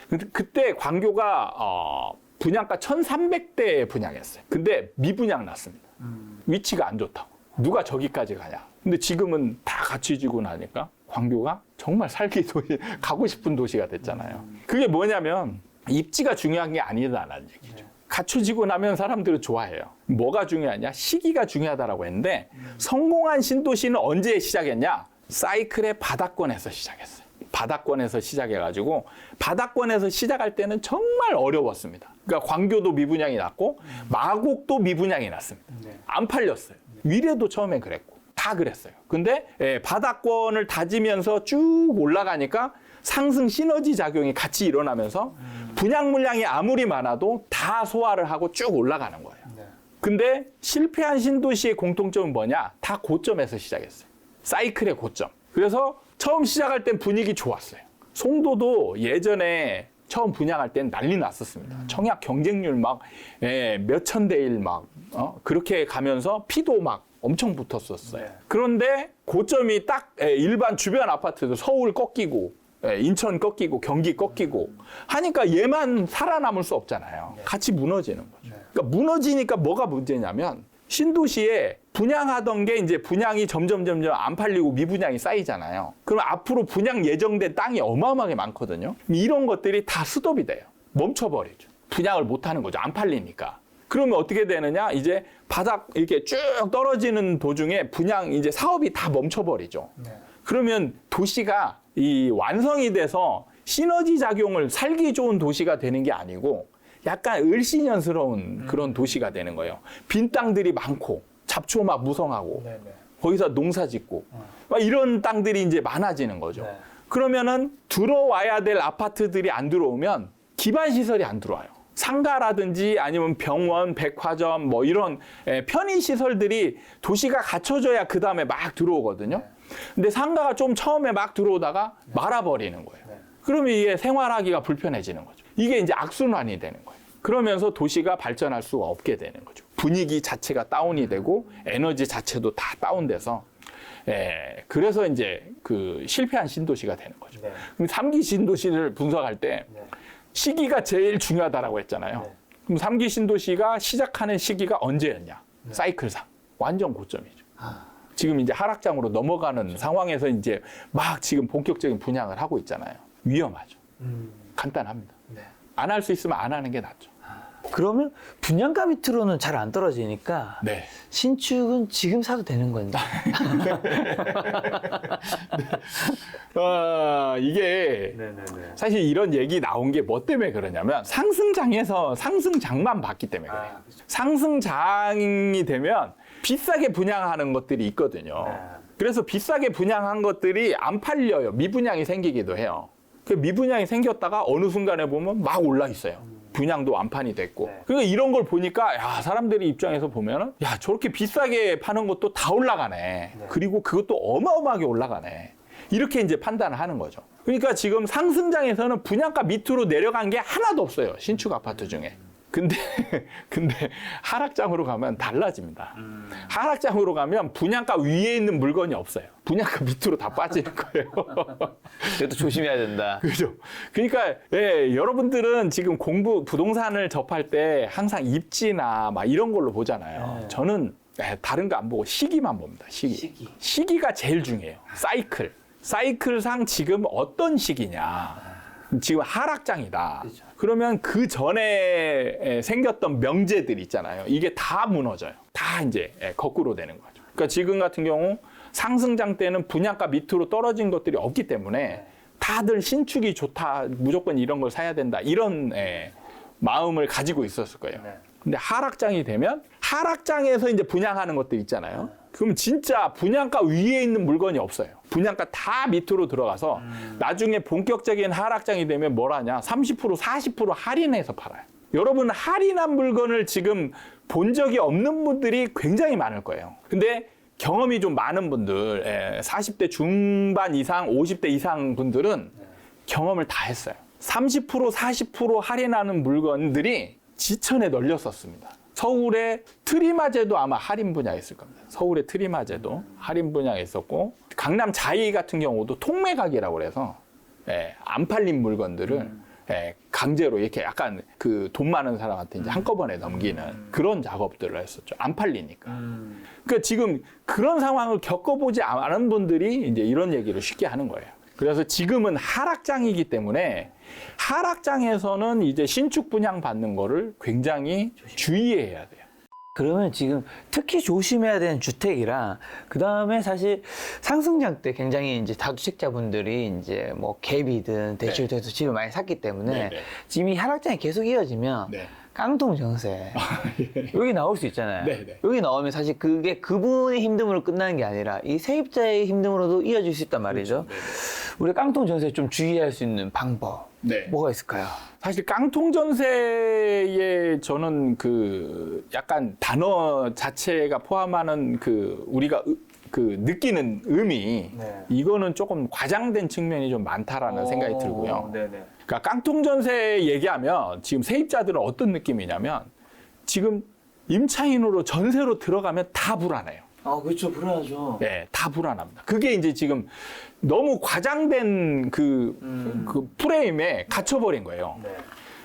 근데 그때 광교가 분양가 1,300대 분양했어요. 근데 미분양 났습니다. 위치가 안 좋다고. 누가 저기까지 가냐. 근데 지금은 다 갖춰지고 나니까 광교가 정말 살기 도시, 가고 싶은 도시가 됐잖아요. 그게 뭐냐면 입지가 중요한 게 아니다라는 얘기죠. 갖춰지고 나면 사람들은 좋아해요. 뭐가 중요하냐? 시기가 중요하다라고 했는데 성공한 신도시는 언제 시작했냐? 사이클의 바닥권에서 시작했어요. 바닥권에서 시작해가지고 바닥권에서 시작할 때는 정말 어려웠습니다. 그러니까 광교도 미분양이 났고 마곡도 미분양이 났습니다. 안 팔렸어요. 위례도 처음엔 그랬고 다 그랬어요. 근데 바닥권을 다지면서 쭉 올라가니까 상승 시너지 작용이 같이 일어나면서 분양 물량이 아무리 많아도 다 소화를 하고 쭉 올라가는 거예요. 근데 실패한 신도시의 공통점은 뭐냐? 다 고점에서 시작했어요. 사이클의 고점. 그래서 처음 시작할 땐 분위기 좋았어요. 송도도 예전에 처음 분양할 땐 난리 났었습니다. 청약 경쟁률 막 몇천 대 1 막 그렇게 가면서 피도 막 엄청 붙었었어요. 그런데 고점이 딱 일반 주변 아파트도 서울 꺾이고 인천 꺾이고 경기 꺾이고 하니까 얘만 살아남을 수 없잖아요. 같이 무너지는 거죠. 그러니까 무너지니까 뭐가 문제냐면 신도시에 분양하던 게 이제 분양이 점점 안 팔리고 미분양이 쌓이잖아요. 그럼 앞으로 분양 예정된 땅이 어마어마하게 많거든요. 이런 것들이 다 스톱이 돼요. 멈춰버리죠. 분양을 못 하는 거죠. 안 팔리니까. 그러면 어떻게 되느냐? 이제 바닥 이렇게 쭉 떨어지는 도중에 분양 이제 사업이 다 멈춰버리죠. 그러면 도시가 이 완성이 돼서 시너지 작용을 살기 좋은 도시가 되는 게 아니고 약간 을씨년스러운 그런 도시가 되는 거예요. 빈 땅들이 많고 잡초 막 무성하고 거기서 농사 짓고 막 이런 땅들이 이제 많아지는 거죠. 그러면은 들어와야 될 아파트들이 안 들어오면 기반 시설이 안 들어와요. 상가라든지 아니면 병원, 백화점 뭐 이런 편의 시설들이 도시가 갖춰져야 그 다음에 막 들어오거든요. 근데 상가가 좀 처음에 막 들어오다가 말아버리는 거예요. 그러면 이게 생활하기가 불편해지는 거죠. 이게 이제 악순환이 되는 거예요. 그러면서 도시가 발전할 수가 없게 되는 거죠. 분위기 자체가 다운이 되고 에너지 자체도 다 다운돼서 그래서 이제 그 실패한 신도시가 되는 거죠. 그럼 3기 신도시를 분석할 때 시기가 제일 중요하다라고 했잖아요. 그럼 3기 신도시가 시작하는 시기가 언제였냐? 사이클상 완전 고점이죠. 지금 이제 하락장으로 넘어가는 상황에서 이제 막 지금 본격적인 분양을 하고 있잖아요. 위험하죠. 간단합니다. 안 할 수 있으면 안 하는 게 낫죠. 그러면 분양가 밑으로는 잘 안 떨어지니까 신축은 지금 사도 되는 건데. 이게 사실 이런 얘기 나온 게 뭐 때문에 그러냐면 상승장에서 상승장만 봤기 때문에 그래요. 상승장이 되면 비싸게 분양하는 것들이 있거든요. 그래서 비싸게 분양한 것들이 안 팔려요. 미분양이 생기기도 해요. 그 미분양이 생겼다가 어느 순간에 보면 막 올라 있어요. 분양도 완판이 됐고. 그러니까 이런 걸 보니까 야, 사람들이 입장에서 보면은 야, 저렇게 비싸게 파는 것도 다 올라가네. 그리고 그것도 어마어마하게 올라가네. 이렇게 이제 판단을 하는 거죠. 그러니까 지금 상승장에서는 분양가 밑으로 내려간 게 하나도 없어요. 신축 아파트 중에. 근데 하락장으로 가면 달라집니다. 하락장으로 가면 분양가 위에 있는 물건이 없어요. 분양가 밑으로 다 빠지는 거예요. 이것도 조심해야 된다. 그죠. 그러니까 여러분들은 지금 부동산을 접할 때 항상 입지나 막 이런 걸로 보잖아요. 저는 다른 거 안 보고 시기만 봅니다. 시기가 제일 중요해요. 사이클상 지금 어떤 시기냐. 지금 하락장이다. 그렇죠. 그러면 그 전에 생겼던 명제들 있잖아요. 이게 다 무너져요. 다 이제 거꾸로 되는 거죠. 그러니까 지금 같은 경우 상승장 때는 분양가 밑으로 떨어진 것들이 없기 때문에 다들 신축이 좋다, 무조건 이런 걸 사야 된다, 이런 마음을 가지고 있었을 거예요. 근데 하락장이 되면 하락장에서 이제 분양하는 것들 있잖아요. 그럼 진짜 분양가 위에 있는 물건이 없어요. 분양가 다 밑으로 들어가서 나중에 본격적인 하락장이 되면 뭘 하냐? 30%, 40% 할인해서 팔아요. 여러분, 할인한 물건을 지금 본 적이 없는 분들이 굉장히 많을 거예요. 근데 경험이 좀 많은 분들, 40대 중반 이상, 50대 이상 분들은 경험을 다 했어요. 30%, 40% 할인하는 물건들이 지천에 널렸었습니다. 서울의 트리마제도 아마 할인 분야에 있을 겁니다. 서울의 트리마제도 할인 분야에 있었고, 강남 자이 같은 경우도 통매각이라고 그래서 안 팔린 물건들을 강제로 이렇게 약간 그 돈 많은 사람한테 이제 한꺼번에 넘기는 그런 작업들을 했었죠. 안 팔리니까. 그러니까 지금 그런 상황을 겪어보지 않은 분들이 이제 이런 얘기를 쉽게 하는 거예요. 그래서 지금은 하락장이기 때문에 하락장에서는 이제 신축 분양 받는 거를 굉장히 주의해야 돼요. 그러면 지금 특히 조심해야 되는 주택이랑 그 다음에 사실 상승장 때 굉장히 이제 다주택자분들이 이제 뭐 갭이든 대출도 해서 집을 많이 샀기 때문에 지금 이 하락장이 계속 이어지면 깡통 전세 여기 나올 수 있잖아요. 여기 나오면 사실 그게 그분의 힘듦으로 끝나는 게 아니라 이 세입자의 힘듦으로도 이어질 수 있단 말이죠. 우리 깡통 전세 좀 주의할 수 있는 방법 뭐가 있을까요? 사실 깡통 전세에 저는 그 약간 단어 자체가 포함하는 그 우리가 그 느끼는 의미 이거는 조금 과장된 측면이 좀 많다라는 생각이 들고요. 그러니까 깡통 전세 얘기하면 지금 세입자들은 어떤 느낌이냐면 지금 임차인으로 전세로 들어가면 다 불안해요. 아, 그렇죠. 불안하죠. 네, 다 불안합니다. 그게 이제 지금 너무 과장된 그 프레임에 갇혀버린 거예요.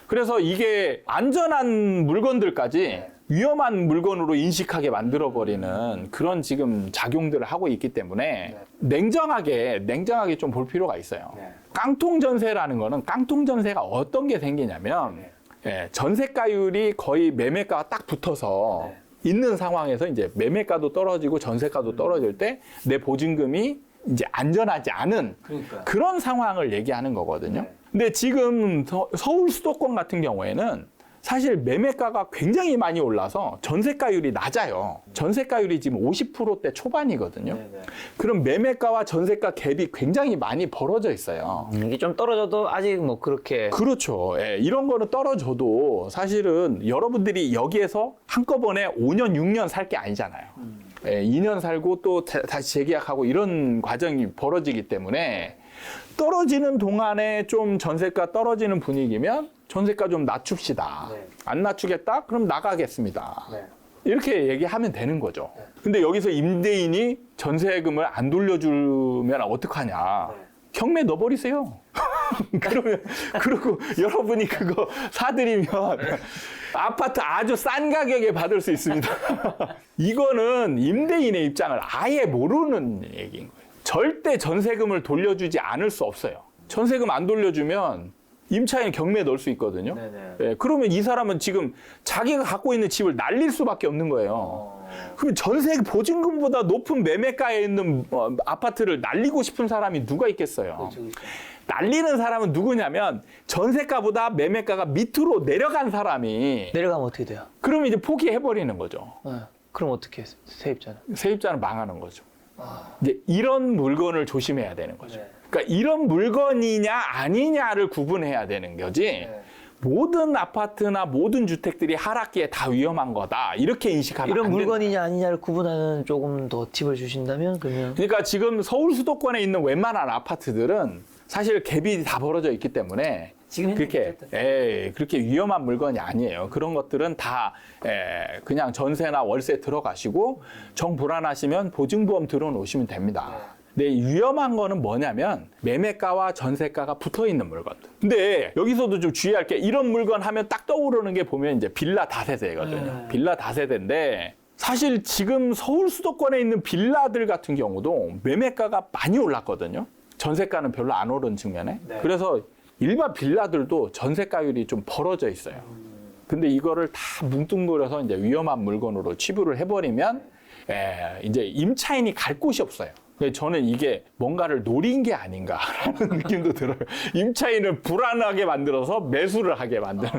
그래서 이게 안전한 물건들까지 위험한 물건으로 인식하게 만들어버리는 그런 지금 작용들을 하고 있기 때문에 냉정하게 좀 볼 필요가 있어요. 깡통 전세라는 거는 깡통 전세가 어떤 게 생기냐면 전세가율이 거의 매매가가 딱 붙어서 있는 상황에서 이제 매매가도 떨어지고 전세가도 떨어질 때 내 보증금이 이제 안전하지 않은 그런 상황을 얘기하는 거거든요. 근데 지금 서울 수도권 같은 경우에는 사실 매매가가 굉장히 많이 올라서 전세가율이 낮아요. 전세가율이 지금 50%대 초반이거든요. 그럼 매매가와 전세가 갭이 굉장히 많이 벌어져 있어요. 이게 좀 떨어져도 아직 뭐 그렇게. 그렇죠. 이런 거는 떨어져도 사실은 여러분들이 여기에서 한꺼번에 5년, 6년 살 게 아니잖아요. 2년 살고 또 다시 재계약하고 이런 과정이 벌어지기 때문에 떨어지는 동안에 좀 전세가 떨어지는 분위기면 전세가 좀 낮춥시다. 안 낮추겠다? 그럼 나가겠습니다. 이렇게 얘기하면 되는 거죠. 근데 여기서 임대인이 전세금을 안 돌려주면 어떡하냐. 경매 넣어버리세요. 그리고 여러분이 그거 사드리면 아파트 아주 싼 가격에 받을 수 있습니다. 이거는 임대인의 입장을 아예 모르는 얘기인 거예요. 절대 전세금을 돌려주지 않을 수 없어요. 전세금 안 돌려주면 임차인 경매에 넣을 수 있거든요. 그러면 이 사람은 지금 자기가 갖고 있는 집을 날릴 수밖에 없는 거예요. 그럼 전세 보증금보다 높은 매매가에 있는 아파트를 날리고 싶은 사람이 누가 있겠어요. 날리는 사람은 누구냐면 전세가보다 매매가가 밑으로 내려간 사람이. 내려가면 어떻게 돼요? 그러면 이제 포기해버리는 거죠. 그럼 어떻게 해요? 세입자는? 세입자는 망하는 거죠. 이제 이런 물건을 조심해야 되는 거죠. 그러니까 이런 물건이냐 아니냐를 구분해야 되는 거지. 모든 아파트나 모든 주택들이 하락기에 다 위험한 거다. 이렇게 인식하면 이런 안 된다. 물건이냐 아니냐를 구분하는 조금 더 팁을 주신다면 그러면. 그러니까 지금 서울 수도권에 있는 웬만한 아파트들은 사실 갭이 다 벌어져 있기 때문에 지금 그렇게 위험한 물건이 아니에요. 그런 것들은 다 그냥 전세나 월세 들어가시고 정 불안하시면 보증보험 들어놓으시면 됩니다. 근데 위험한 거는 뭐냐면 매매가와 전세가가 붙어 있는 물건들. 근데 여기서도 좀 주의할 게 이런 물건 하면 딱 떠오르는 게 보면 이제 빌라 다세대거든요. 빌라 다세대인데 사실 지금 서울 수도권에 있는 빌라들 같은 경우도 매매가가 많이 올랐거든요. 전세가는 별로 안 오른 측면에. 그래서 일반 빌라들도 전세가율이 좀 벌어져 있어요. 근데 이거를 다 뭉뚱그려서 이제 위험한 물건으로 취부를 해버리면 이제 임차인이 갈 곳이 없어요. 그래서 저는 이게 뭔가를 노린 게 아닌가라는 느낌도 들어요. 임차인을 불안하게 만들어서 매수를 하게 만드는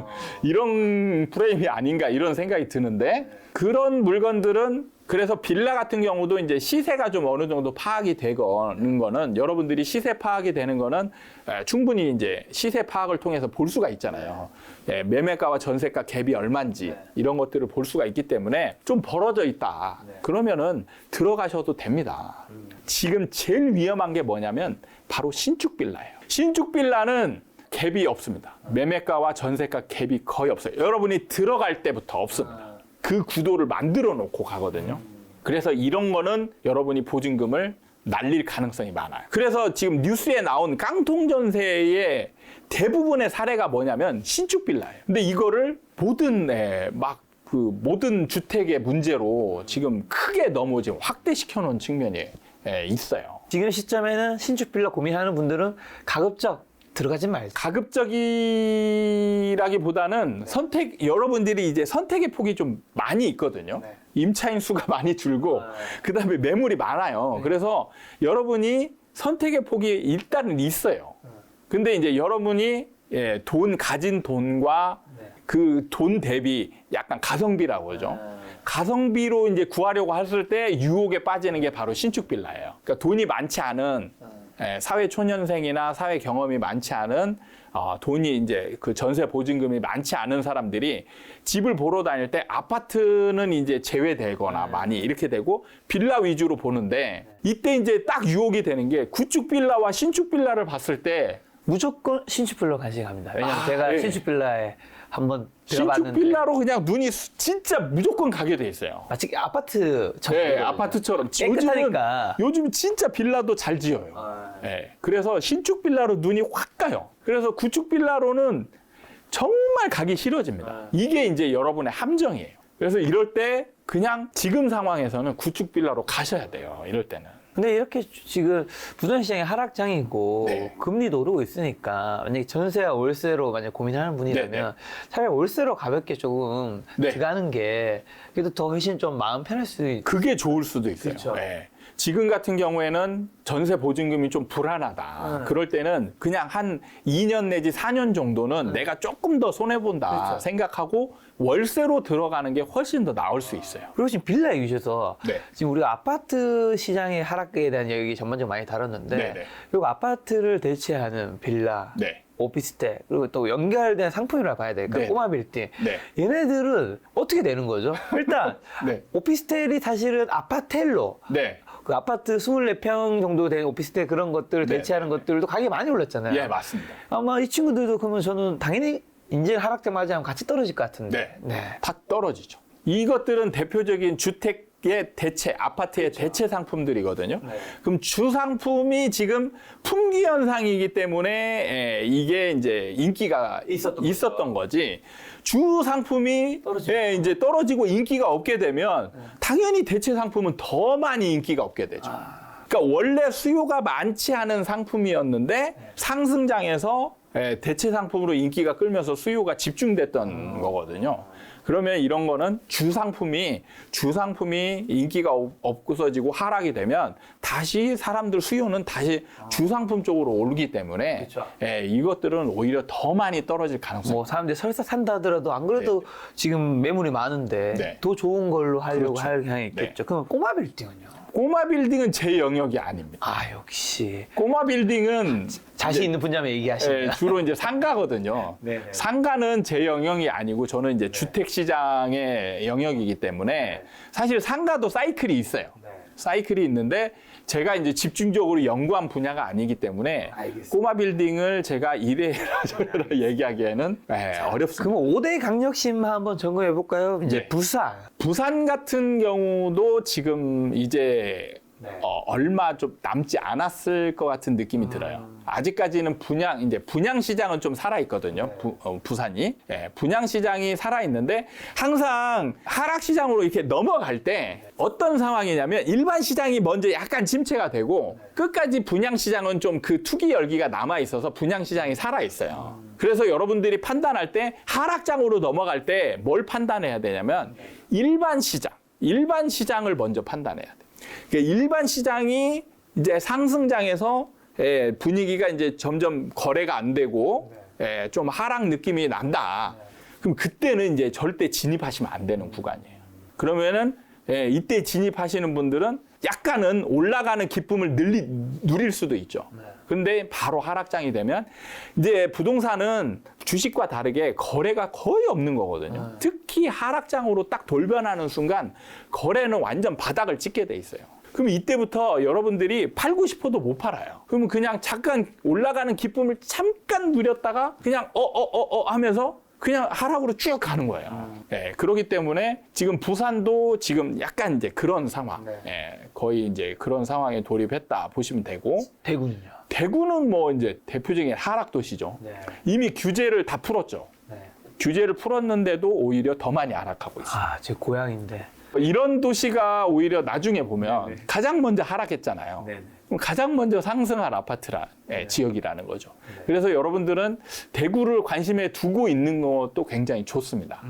이런 프레임이 아닌가 이런 생각이 드는데 그런 물건들은 그래서 빌라 같은 경우도 이제 시세가 좀 어느 정도 파악이 되는 거는 여러분들이 시세 파악이 되는 거는 충분히 이제 시세 파악을 통해서 볼 수가 있잖아요. 매매가와 전세가 갭이 얼마인지 이런 것들을 볼 수가 있기 때문에 좀 벌어져 있다. 그러면은 들어가셔도 됩니다. 지금 제일 위험한 게 뭐냐면 바로 신축 빌라예요. 신축 빌라는 갭이 없습니다. 매매가와 전세가 갭이 거의 없어요. 여러분이 들어갈 때부터 없습니다. 그 구도를 만들어 놓고 가거든요. 그래서 이런 거는 여러분이 보증금을 날릴 가능성이 많아요. 그래서 지금 뉴스에 나온 깡통 전세의 대부분의 사례가 뭐냐면 신축 빌라예요. 근데 이거를 모든 모든 주택의 문제로 지금 크게 너무 지금 확대시켜 놓은 측면이 있어요. 지금 시점에는 신축 빌라 고민하는 분들은 가급적 들어가지 말자. 가급적이라기보다는 여러분들이 이제 선택의 폭이 좀 많이 있거든요. 네. 임차인 수가 많이 줄고, 그 다음에 매물이 많아요. 그래서 여러분이 선택의 폭이 일단은 있어요. 근데 이제 여러분이 가진 돈과 그 돈 대비 약간 가성비라고 그러죠. 가성비로 이제 구하려고 했을 때 유혹에 빠지는 게 바로 신축 빌라예요. 그러니까 돈이 많지 않은 사회 초년생이나 사회 경험이 많지 않은 돈이 이제 그 전세 보증금이 많지 않은 사람들이 집을 보러 다닐 때 아파트는 이제 제외되거나 많이 이렇게 되고 빌라 위주로 보는데 이때 이제 딱 유혹이 되는 게 구축 빌라와 신축 빌라를 봤을 때 무조건 신축 빌라 관심이 갑니다. 왜냐면 제가 신축 빌라에 한번 들어봤는데 신축 빌라로 그냥 눈이 진짜 무조건 가게 돼 있어요. 마치 아파트 네, 아파트처럼. 깨끗하니까. 요즘 진짜 빌라도 잘 지어요. 그래서 신축 빌라로 눈이 확 가요. 그래서 구축 빌라로는 정말 가기 싫어집니다. 이게 이제 여러분의 함정이에요. 그래서 이럴 때 그냥 지금 상황에서는 구축 빌라로 가셔야 돼요. 이럴 때는. 근데 이렇게 지금 부동산시장이 하락장이고 네. 금리도 오르고 있으니까 만약에 전세와 월세로 만약 고민하는 분이라면 네, 네. 차라리 월세로 가볍게 조금 네. 들어가는 게 그래도 더 훨씬 좀 마음 편할 수 있어요. 그게 좋을 수도 있어요. 그렇죠. 네. 지금 같은 경우에는 전세 보증금이 좀 불안하다. 그럴 때는 그냥 한 2년 내지 4년 정도는 내가 조금 더 손해본다 그렇죠. 생각하고 월세로 들어가는 게 훨씬 더 나을 수 있어요. 그리고 지금 빌라에 주셔서 네. 지금 우리가 아파트 시장의 하락에 대한 얘기 전반적으로 많이 다뤘는데 네, 네. 그리고 아파트를 대체하는 빌라, 네. 오피스텔 그리고 또 연결된 상품이라고 봐야 될까? 네. 꼬마 빌딩. 네. 얘네들은 어떻게 되는 거죠? 일단 네. 오피스텔이 사실은 아파텔로 네. 그 아파트 24평 정도 된 오피스텔 그런 것들을 네. 대체하는 것들도 가격이 많이 올랐잖아요. 예, 맞습니다. 아마 이 친구들도 그러면 저는 당연히 인제 하락세 맞이하면 같이 떨어질 것 같은데. 네. 다 떨어지죠. 이것들은 대표적인 주택의 대체, 아파트의 대체 상품들이거든요. 네. 그럼 주상품이 지금 품귀 현상이기 때문에 이게 이제 인기가 있었던 거지. 주상품이 이제 떨어지고 인기가 없게 되면 당연히 대체 상품은 더 많이 인기가 없게 되죠. 그러니까 원래 수요가 많지 않은 상품이었는데 상승장에서 대체 상품으로 인기가 끌면서 수요가 집중됐던 거거든요. 그러면 이런 거는 주상품이 인기가 없어지고 하락이 되면 다시 사람들 수요는 다시 주상품 쪽으로 오르기 때문에 그렇죠. 이것들은 오히려 더 많이 떨어질 가능성이 뭐 사람들이 설사 산다 하더라도 안 그래도 지금 매물이 많은데 네. 더 좋은 걸로 하려고 그렇죠. 할 경향이 있겠죠. 그럼 꼬마 빌딩은요? 꼬마 빌딩은 제 영역이 아닙니다. 아 역시 꼬마 빌딩은 자신 이제, 있는 분야면 얘기하십니다. 주로 이제 상가거든요. 네네. 상가는 제 영역이 아니고 저는 이제 주택 시장의 영역이기 때문에 사실 상가도 사이클이 있어요. 사이클이 있는데 제가 이제 집중적으로 연구한 분야가 아니기 때문에 알겠습니다. 꼬마 빌딩을 제가 이래라 저래라 얘기하기에는 어렵습니다. 그럼 5대 강력시만 한번 점검해 볼까요? 이제 네. 부산. 부산 같은 경우도 지금 이제 얼마 좀 남지 않았을 것 같은 느낌이 들어요. 아직까지는 분양 시장은 좀 살아있거든요. 부산이. 예, 분양 시장이 살아있는데 항상 하락 시장으로 이렇게 넘어갈 때 어떤 상황이냐면 일반 시장이 먼저 약간 침체가 되고 끝까지 분양 시장은 좀 그 투기 열기가 남아있어서 분양 시장이 살아있어요. 그래서 여러분들이 판단할 때 하락장으로 넘어갈 때 뭘 판단해야 되냐면 일반 시장을 먼저 판단해야 돼. 그러니까 일반 시장이 이제 상승장에서 분위기가 이제 점점 거래가 안 되고 좀 하락 느낌이 난다. 그럼 그때는 이제 절대 진입하시면 안 되는 구간이에요. 그러면은 이때 진입하시는 분들은 약간은 올라가는 기쁨을 누릴 수도 있죠. 근데 바로 하락장이 되면 이제 부동산은 주식과 다르게 거래가 거의 없는 거거든요. 특히 하락장으로 딱 돌변하는 순간 거래는 완전 바닥을 찍게 돼 있어요. 그럼 이때부터 여러분들이 팔고 싶어도 못 팔아요. 그러면 그냥 잠깐 올라가는 기쁨을 잠깐 누렸다가 그냥 하면서 그냥 하락으로 쭉 가는 거예요. 네, 그렇기 때문에 지금 부산도 지금 약간 이제 그런 상황, 거의 이제 그런 상황에 돌입했다 보시면 되고. 대구는요? 대구는 뭐 이제 대표적인 하락 도시죠. 이미 규제를 다 풀었죠. 규제를 풀었는데도 오히려 더 많이 하락하고 있어요. 제 고향인데. 이런 도시가 오히려 나중에 보면 가장 먼저 하락했잖아요. 그럼 가장 먼저 상승할 지역이라는 거죠. 그래서 여러분들은 대구를 관심에 두고 있는 것도 굉장히 좋습니다.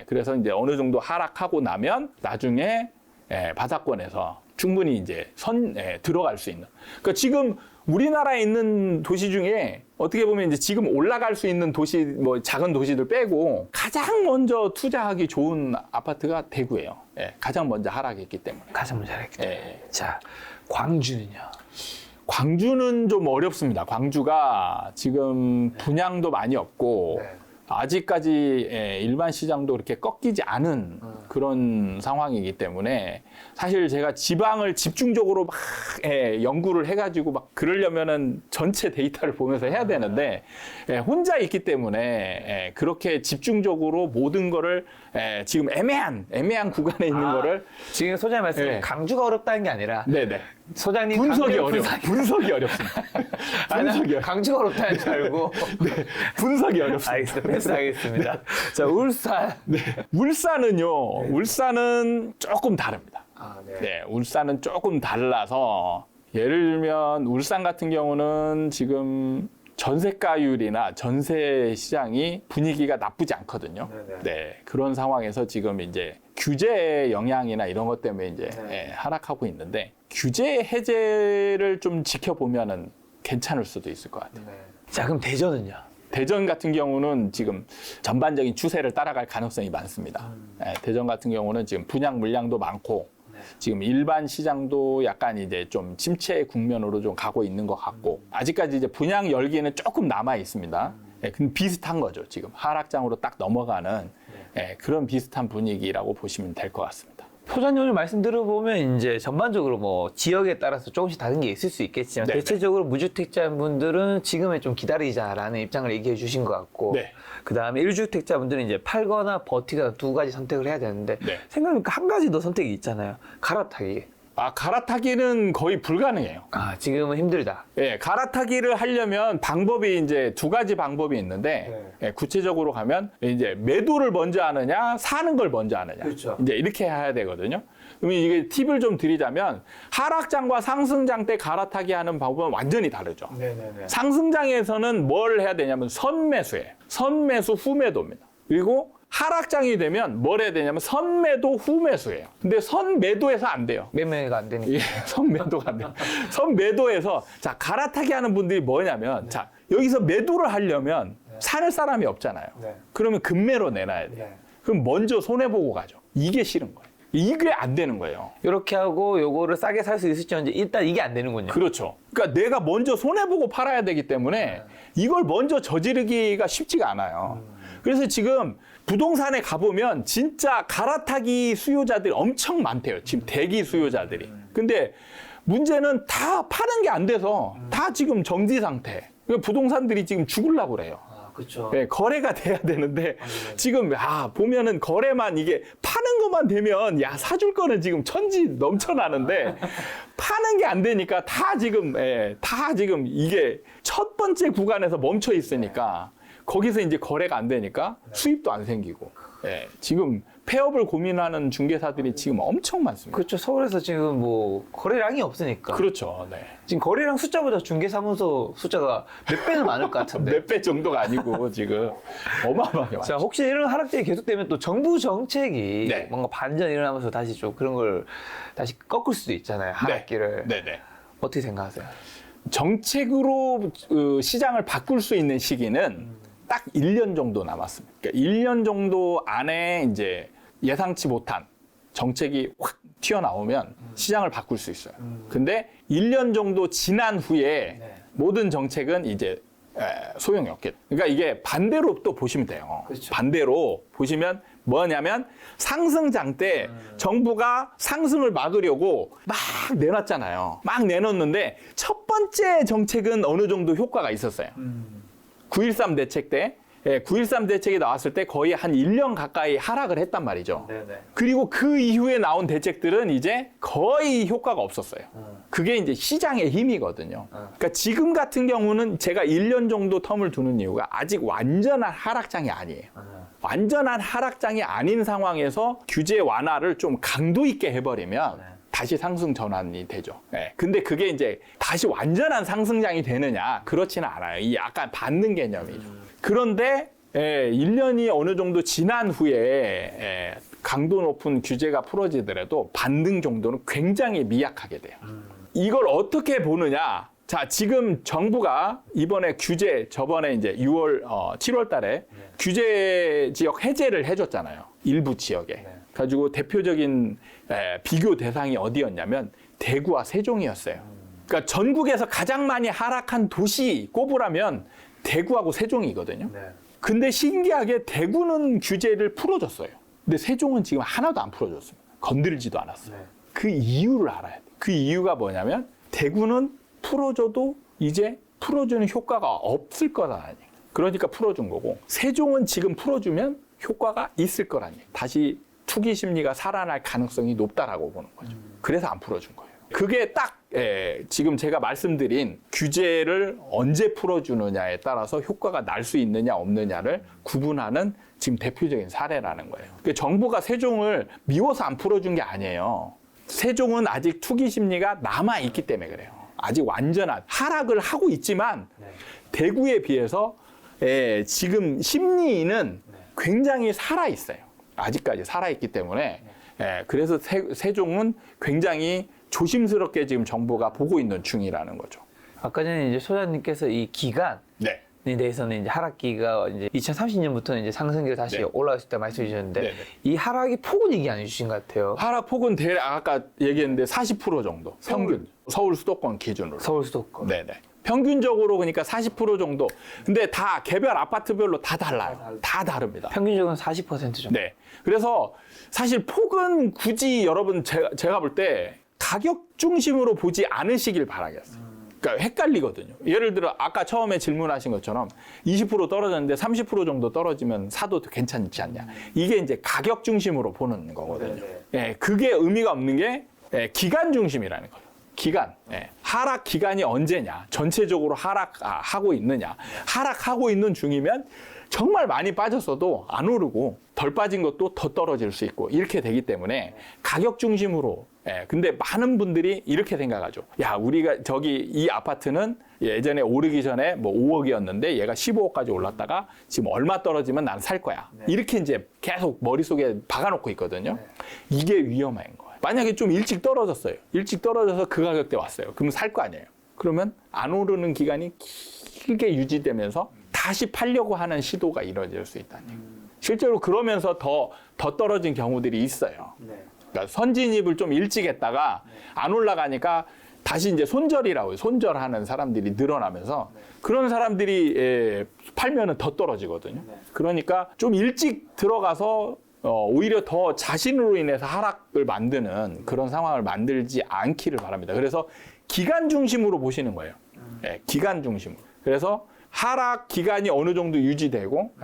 그래서 이제 어느 정도 하락하고 나면 나중에 바닥권에서 충분히 이제 들어갈 수 있는. 그러니까 지금 우리나라에 있는 도시 중에 어떻게 보면 이제 지금 올라갈 수 있는 도시, 뭐 작은 도시들 빼고 가장 먼저 투자하기 좋은 아파트가 대구예요. 가장 먼저 하락했기 때문에. 가장 먼저 하락했기 때문에. 자, 광주는요? 광주는 좀 어렵습니다. 광주가 지금 분양도 많이 없고 아직까지 일반 시장도 그렇게 꺾이지 않은 그런 상황이기 때문에 사실 제가 지방을 집중적으로 막 연구를 해가지고 막 그러려면은 전체 데이터를 보면서 해야 되는데 혼자 있기 때문에 그렇게 집중적으로 모든 거를 지금 애매한 구간에 있는 거를 지금 소장님 말씀 강주가 어렵다는 게 아니라 소장님 분석이 어렵습니다. 분석이 어렵습니다. 강주가 어렵다는 줄 알고 분석이 어렵습니다. 알겠습니다. 패스하겠습니다. 자, 울산. 울산은요. 울산은 조금 다릅니다. 울산은 조금 달라서 예를 들면 울산 같은 경우는 지금 전세가율이나 전세 시장이 분위기가 나쁘지 않거든요. 그런 상황에서 지금 이제 규제 영향이나 이런 것 때문에 이제 하락하고 있는데 규제 해제를 좀 지켜보면은 괜찮을 수도 있을 것 같아요. 자, 그럼 대전은요? 대전 같은 경우는 지금 전반적인 추세를 따라갈 가능성이 많습니다. 대전 같은 경우는 지금 분양 물량도 많고 지금 일반 시장도 약간 이제 좀 침체 국면으로 좀 가고 있는 것 같고 아직까지 이제 분양 열기는 조금 남아 있습니다. 근데 비슷한 거죠. 지금 하락장으로 딱 넘어가는 그런 비슷한 분위기라고 보시면 될 것 같습니다. 소장님 오늘 말씀 들어보면 이제 전반적으로 뭐 지역에 따라서 조금씩 다른 게 있을 수 있겠지만 대체적으로 무주택자분들은 지금에 좀 기다리자라는 입장을 얘기해 주신 것 같고 그 다음에 1주택자분들은 이제 팔거나 버티거나 두 가지 선택을 해야 되는데 생각해보니까 한 가지 더 선택이 있잖아요. 갈아타기. 갈아타기는 거의 불가능해요. 지금은 힘들다. 갈아타기를 하려면 방법이 이제 두 가지 방법이 있는데 구체적으로 가면 이제 매도를 먼저 하느냐, 사는 걸 먼저 하느냐. 이제 이렇게 해야 되거든요. 그러면 이게 팁을 좀 드리자면 하락장과 상승장 때 갈아타기 하는 방법은 완전히 다르죠. 상승장에서는 뭘 해야 되냐면 선매수예요. 선매수 후매도입니다. 그리고 하락장이 되면 뭘 해야 되냐면 선매도 후매수예요. 근데 선매도에서 안 돼요. 매매가 안 되니까. 선매도가 안 돼요. 선매도에서 자 갈아타기 하는 분들이 뭐냐면 자 여기서 매도를 하려면 살 사람이 없잖아요. 그러면 급매로 내놔야 돼요. 그럼 먼저 손해보고 가죠. 이게 싫은 거예요. 이게 안 되는 거예요. 이렇게 하고 요거를 싸게 살 수 있을지 일단 이게 안 되는군요. 그렇죠. 그러니까 내가 먼저 손해보고 팔아야 되기 때문에 이걸 먼저 저지르기가 쉽지가 않아요. 그래서 지금 부동산에 가보면 진짜 갈아타기 수요자들이 엄청 많대요. 지금 대기 수요자들이. 근데 문제는 다 파는 게 안 돼서 다 지금 정지 상태. 그러니까 부동산들이 지금 죽으려고 그래요. 그렇죠. 네, 거래가 돼야 되는데 지금 보면은 거래만 이게 파는 것만 되면 사줄 거는 지금 천지 넘쳐나는데 파는 게 안 되니까 다 지금 이게 첫 번째 구간에서 멈춰 있으니까 거기서 이제 거래가 안 되니까 수입도 안 생기고 지금 폐업을 고민하는 중개사들이 지금 엄청 많습니다. 그렇죠. 서울에서 지금 뭐 거래량이 없으니까. 그렇죠. 네. 지금 거래량 숫자보다 중개사무소 숫자가 몇 배는 많을 것 같은데. 몇 배 정도가 아니고 지금 어마어마하게 자, 많죠. 혹시 이런 하락장이 계속되면 또 정부 정책이 네. 뭔가 반전이 일어나면서 다시 좀 그런 걸 다시 꺾을 수도 있잖아요. 하락기를. 네네. 어떻게 생각하세요? 정책으로 시장을 바꿀 수 있는 시기는 딱 1년 정도 남았습니다. 그러니까 1년 정도 안에 이제 예상치 못한 정책이 확 튀어나오면 시장을 바꿀 수 있어요. 근데 1년 정도 지난 후에 모든 정책은 이제 소용이 없겠죠. 그러니까 이게 반대로 또 보시면 돼요. 그렇죠. 반대로 보시면 뭐냐면 상승장 때 정부가 상승을 막으려고 막 내놨잖아요. 막 내놓는데 첫 번째 정책은 어느 정도 효과가 있었어요. 9.13 대책 때 9.13 대책이 나왔을 때 거의 한 1년 가까이 하락을 했단 말이죠. 네네. 그리고 그 이후에 나온 대책들은 이제 거의 효과가 없었어요. 그게 이제 시장의 힘이거든요. 그러니까 지금 같은 경우는 제가 1년 정도 텀을 두는 이유가 아직 완전한 하락장이 아니에요. 완전한 하락장이 아닌 상황에서 규제 완화를 좀 강도 있게 해버리면 다시 상승 전환이 되죠. 근데 그게 이제 다시 완전한 상승장이 되느냐? 그렇지는 않아요. 이 약간 받는 개념이죠. 그런데 1년이 어느 정도 지난 후에 강도 높은 규제가 풀어지더라도 반등 정도는 굉장히 미약하게 돼요. 이걸 어떻게 보느냐? 자, 지금 정부가 이번에 규제 저번에 이제 7월 달에 규제 지역 해제를 해줬잖아요. 일부 지역에. 가지고 대표적인 비교 대상이 어디였냐면 대구와 세종이었어요. 그러니까 전국에서 가장 많이 하락한 도시 꼽으라면 대구하고 세종이거든요. 근데 신기하게 대구는 규제를 풀어줬어요. 근데 세종은 지금 하나도 안 풀어줬습니다. 건드리지도 않았어요. 그 이유를 알아야 돼요. 그 이유가 뭐냐면 대구는 풀어줘도 이제 풀어주는 효과가 없을 거라는 얘기예요. 그러니까 풀어준 거고 세종은 지금 풀어주면 효과가 있을 거라는 얘기예요. 다시 투기 심리가 살아날 가능성이 높다라고 보는 거죠. 그래서 안 풀어준 거예요. 그게 딱 지금 제가 말씀드린 규제를 언제 풀어주느냐에 따라서 효과가 날 수 있느냐 없느냐를 구분하는 지금 대표적인 사례라는 거예요. 그러니까 정부가 세종을 미워서 안 풀어준 게 아니에요. 세종은 아직 투기 심리가 남아있기 때문에 그래요. 아직 완전한 하락을 하고 있지만 대구에 비해서 지금 심리는 굉장히 살아있어요. 아직까지 살아있기 때문에 그래서 세종은 굉장히 조심스럽게 지금 정부가 보고 있는 중이라는 거죠. 아까 전에 이제 소장님께서 이 기간에 대해서는 이제 하락기가 이제 2030년부터는 이제 상승기로 다시 올라갈 수 있다 말씀해 주셨는데 이 하락이 폭은 얘기 안 해주신 것 같아요. 하락 폭은 아까 얘기했는데 40% 정도 평균 서울 수도권 기준으로. 서울 수도권. 네네. 평균적으로 그러니까 40% 정도. 근데 다 개별 아파트별로 다 달라요. 다 다릅니다. 평균적으로 40% 정도. 네. 그래서 사실 폭은 굳이 여러분 제가 볼 때 가격 중심으로 보지 않으시길 바라겠어요. 그러니까 헷갈리거든요. 예를 들어 아까 처음에 질문하신 것처럼 20% 떨어졌는데 30% 정도 떨어지면 사도 괜찮지 않냐. 이게 이제 가격 중심으로 보는 거거든요. 그게 의미가 없는 게 기간 중심이라는 거예요. 기간. 하락 기간이 언제냐. 전체적으로 하락하고 있느냐. 하락하고 있는 중이면 정말 많이 빠졌어도 안 오르고 덜 빠진 것도 더 떨어질 수 있고 이렇게 되기 때문에 가격 중심으로. 근데 많은 분들이 이렇게 생각하죠. 야, 우리가 이 아파트는 예전에 오르기 전에 뭐 5억이었는데 얘가 15억까지 올랐다가 지금 얼마 떨어지면 난 살 거야. 이렇게 이제 계속 머릿속에 박아놓고 있거든요. 이게 위험한 거예요. 만약에 좀 일찍 떨어졌어요. 일찍 떨어져서 그 가격대 왔어요. 그럼 살 거 아니에요. 그러면 안 오르는 기간이 길게 유지되면서 다시 팔려고 하는 시도가 이루어질 수 있다는 얘기예요. 실제로 그러면서 더 떨어진 경우들이 있어요. 그러니까 선진입을 좀 일찍 했다가 안 올라가니까 다시 이제 손절이라고 손절하는 사람들이 늘어나면서 그런 사람들이 팔면은 더 떨어지거든요. 그러니까 좀 일찍 들어가서 오히려 더 자신으로 인해서 하락을 만드는 그런 상황을 만들지 않기를 바랍니다. 그래서 기간 중심으로 보시는 거예요. 기간 중심으로. 그래서 하락 기간이 어느 정도 유지되고,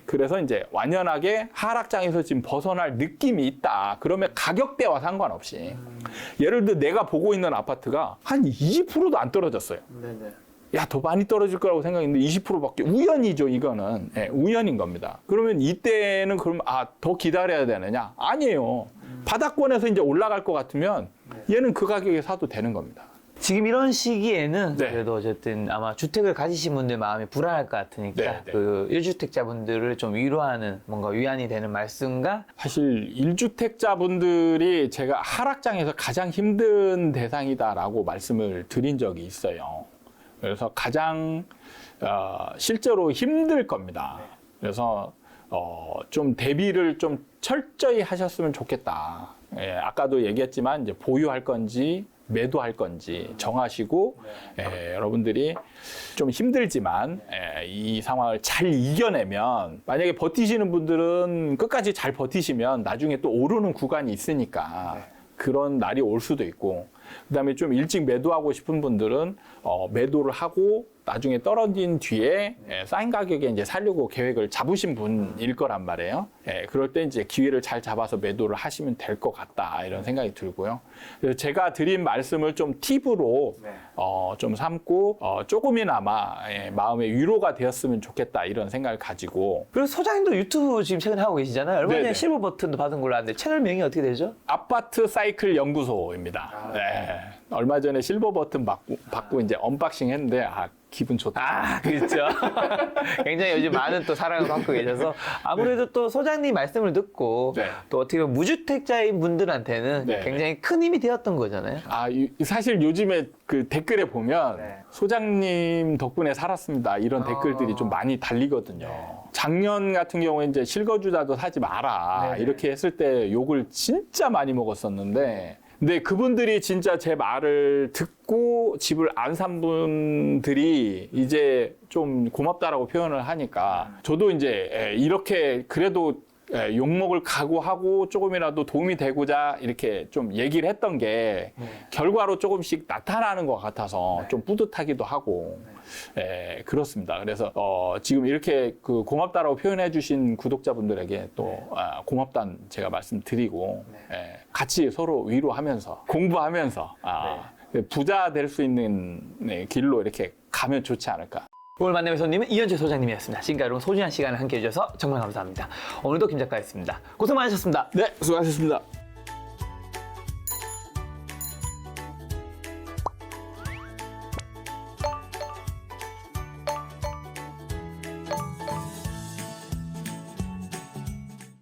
그래서 이제 완연하게 하락장에서 지금 벗어날 느낌이 있다. 그러면 가격대와 상관없이. 예를 들어 내가 보고 있는 아파트가 한 20%도 안 떨어졌어요. 네네. 야, 더 많이 떨어질 거라고 생각했는데 20%밖에 우연이죠, 이거는. 우연인 겁니다. 그러면 이때는 그럼 더 기다려야 되느냐? 아니에요. 바닥권에서 이제 올라갈 것 같으면 얘는 그 가격에 사도 되는 겁니다. 지금 이런 시기에는 네. 그래도 어쨌든 아마 주택을 가지신 분들 마음이 불안할 것 같으니까 네, 네. 그 1주택자분들을 좀 위로하는 뭔가 위안이 되는 말씀과 사실 1주택자분들이 제가 하락장에서 가장 힘든 대상이다라고 말씀을 드린 적이 있어요. 그래서 가장 실제로 힘들 겁니다. 그래서 좀 대비를 좀 철저히 하셨으면 좋겠다. 아까도 얘기했지만 이제 보유할 건지 매도할 건지 정하시고 여러분들이 좀 힘들지만 이 상황을 잘 이겨내면, 만약에 버티시는 분들은 끝까지 잘 버티시면 나중에 또 오르는 구간이 있으니까 그런 날이 올 수도 있고, 그다음에 좀 일찍 매도하고 싶은 분들은 매도를 하고 나중에 떨어진 뒤에 쌓인 가격에 이제 살려고 계획을 잡으신 분일 거란 말이에요. 그럴 때 이제 기회를 잘 잡아서 매도를 하시면 될 것 같다, 이런 생각이 들고요. 그래서 제가 드린 말씀을 좀 팁으로 좀 삼고 조금이나마 마음의 위로가 되었으면 좋겠다, 이런 생각을 가지고. 그리고 소장님도 유튜브 지금 최근에 하고 계시잖아요. 얼마 전에 네네. 실버 버튼도 받은 걸로 아는데 채널명이 어떻게 되죠? 아파트 사이클 연구소입니다. 얼마 전에 실버 버튼 받고 이제 언박싱 했는데 기분 좋다. 그렇죠. 굉장히 요즘 많은 또 사랑을 받고 계셔서 아무래도 또 소장님 말씀을 듣고 네. 또 어떻게 보면 무주택자인 분들한테는 네. 굉장히 큰 힘이 되었던 거잖아요. 사실 요즘에 그 댓글에 보면 소장님 덕분에 살았습니다, 이런 댓글들이 좀 많이 달리거든요. 작년 같은 경우에 이제 실거주자도 사지 마라 이렇게 했을 때 욕을 진짜 많이 먹었었는데, 근데 그분들이 진짜 제 말을 듣고 집을 안 산 분들이 이제 좀 고맙다라고 표현을 하니까 저도 이제 이렇게 그래도 욕먹을 각오하고 조금이라도 도움이 되고자 이렇게 좀 얘기를 했던 게 결과로 조금씩 나타나는 것 같아서 좀 뿌듯하기도 하고 그렇습니다. 그래서 지금 이렇게 그 고맙다라고 표현해 주신 구독자분들에게 또 고맙다는 제가 말씀드리고 같이 서로 위로하면서 공부하면서 부자 될 수 있는 길로 이렇게 가면 좋지 않을까. 오늘 만남의 손님은 이현재 소장님이었습니다. 지금까지 여러분 소중한 시간을 함께 해주셔서 정말 감사합니다. 오늘도 김 작가였습니다. 고생 많으셨습니다. 네, 수고하셨습니다.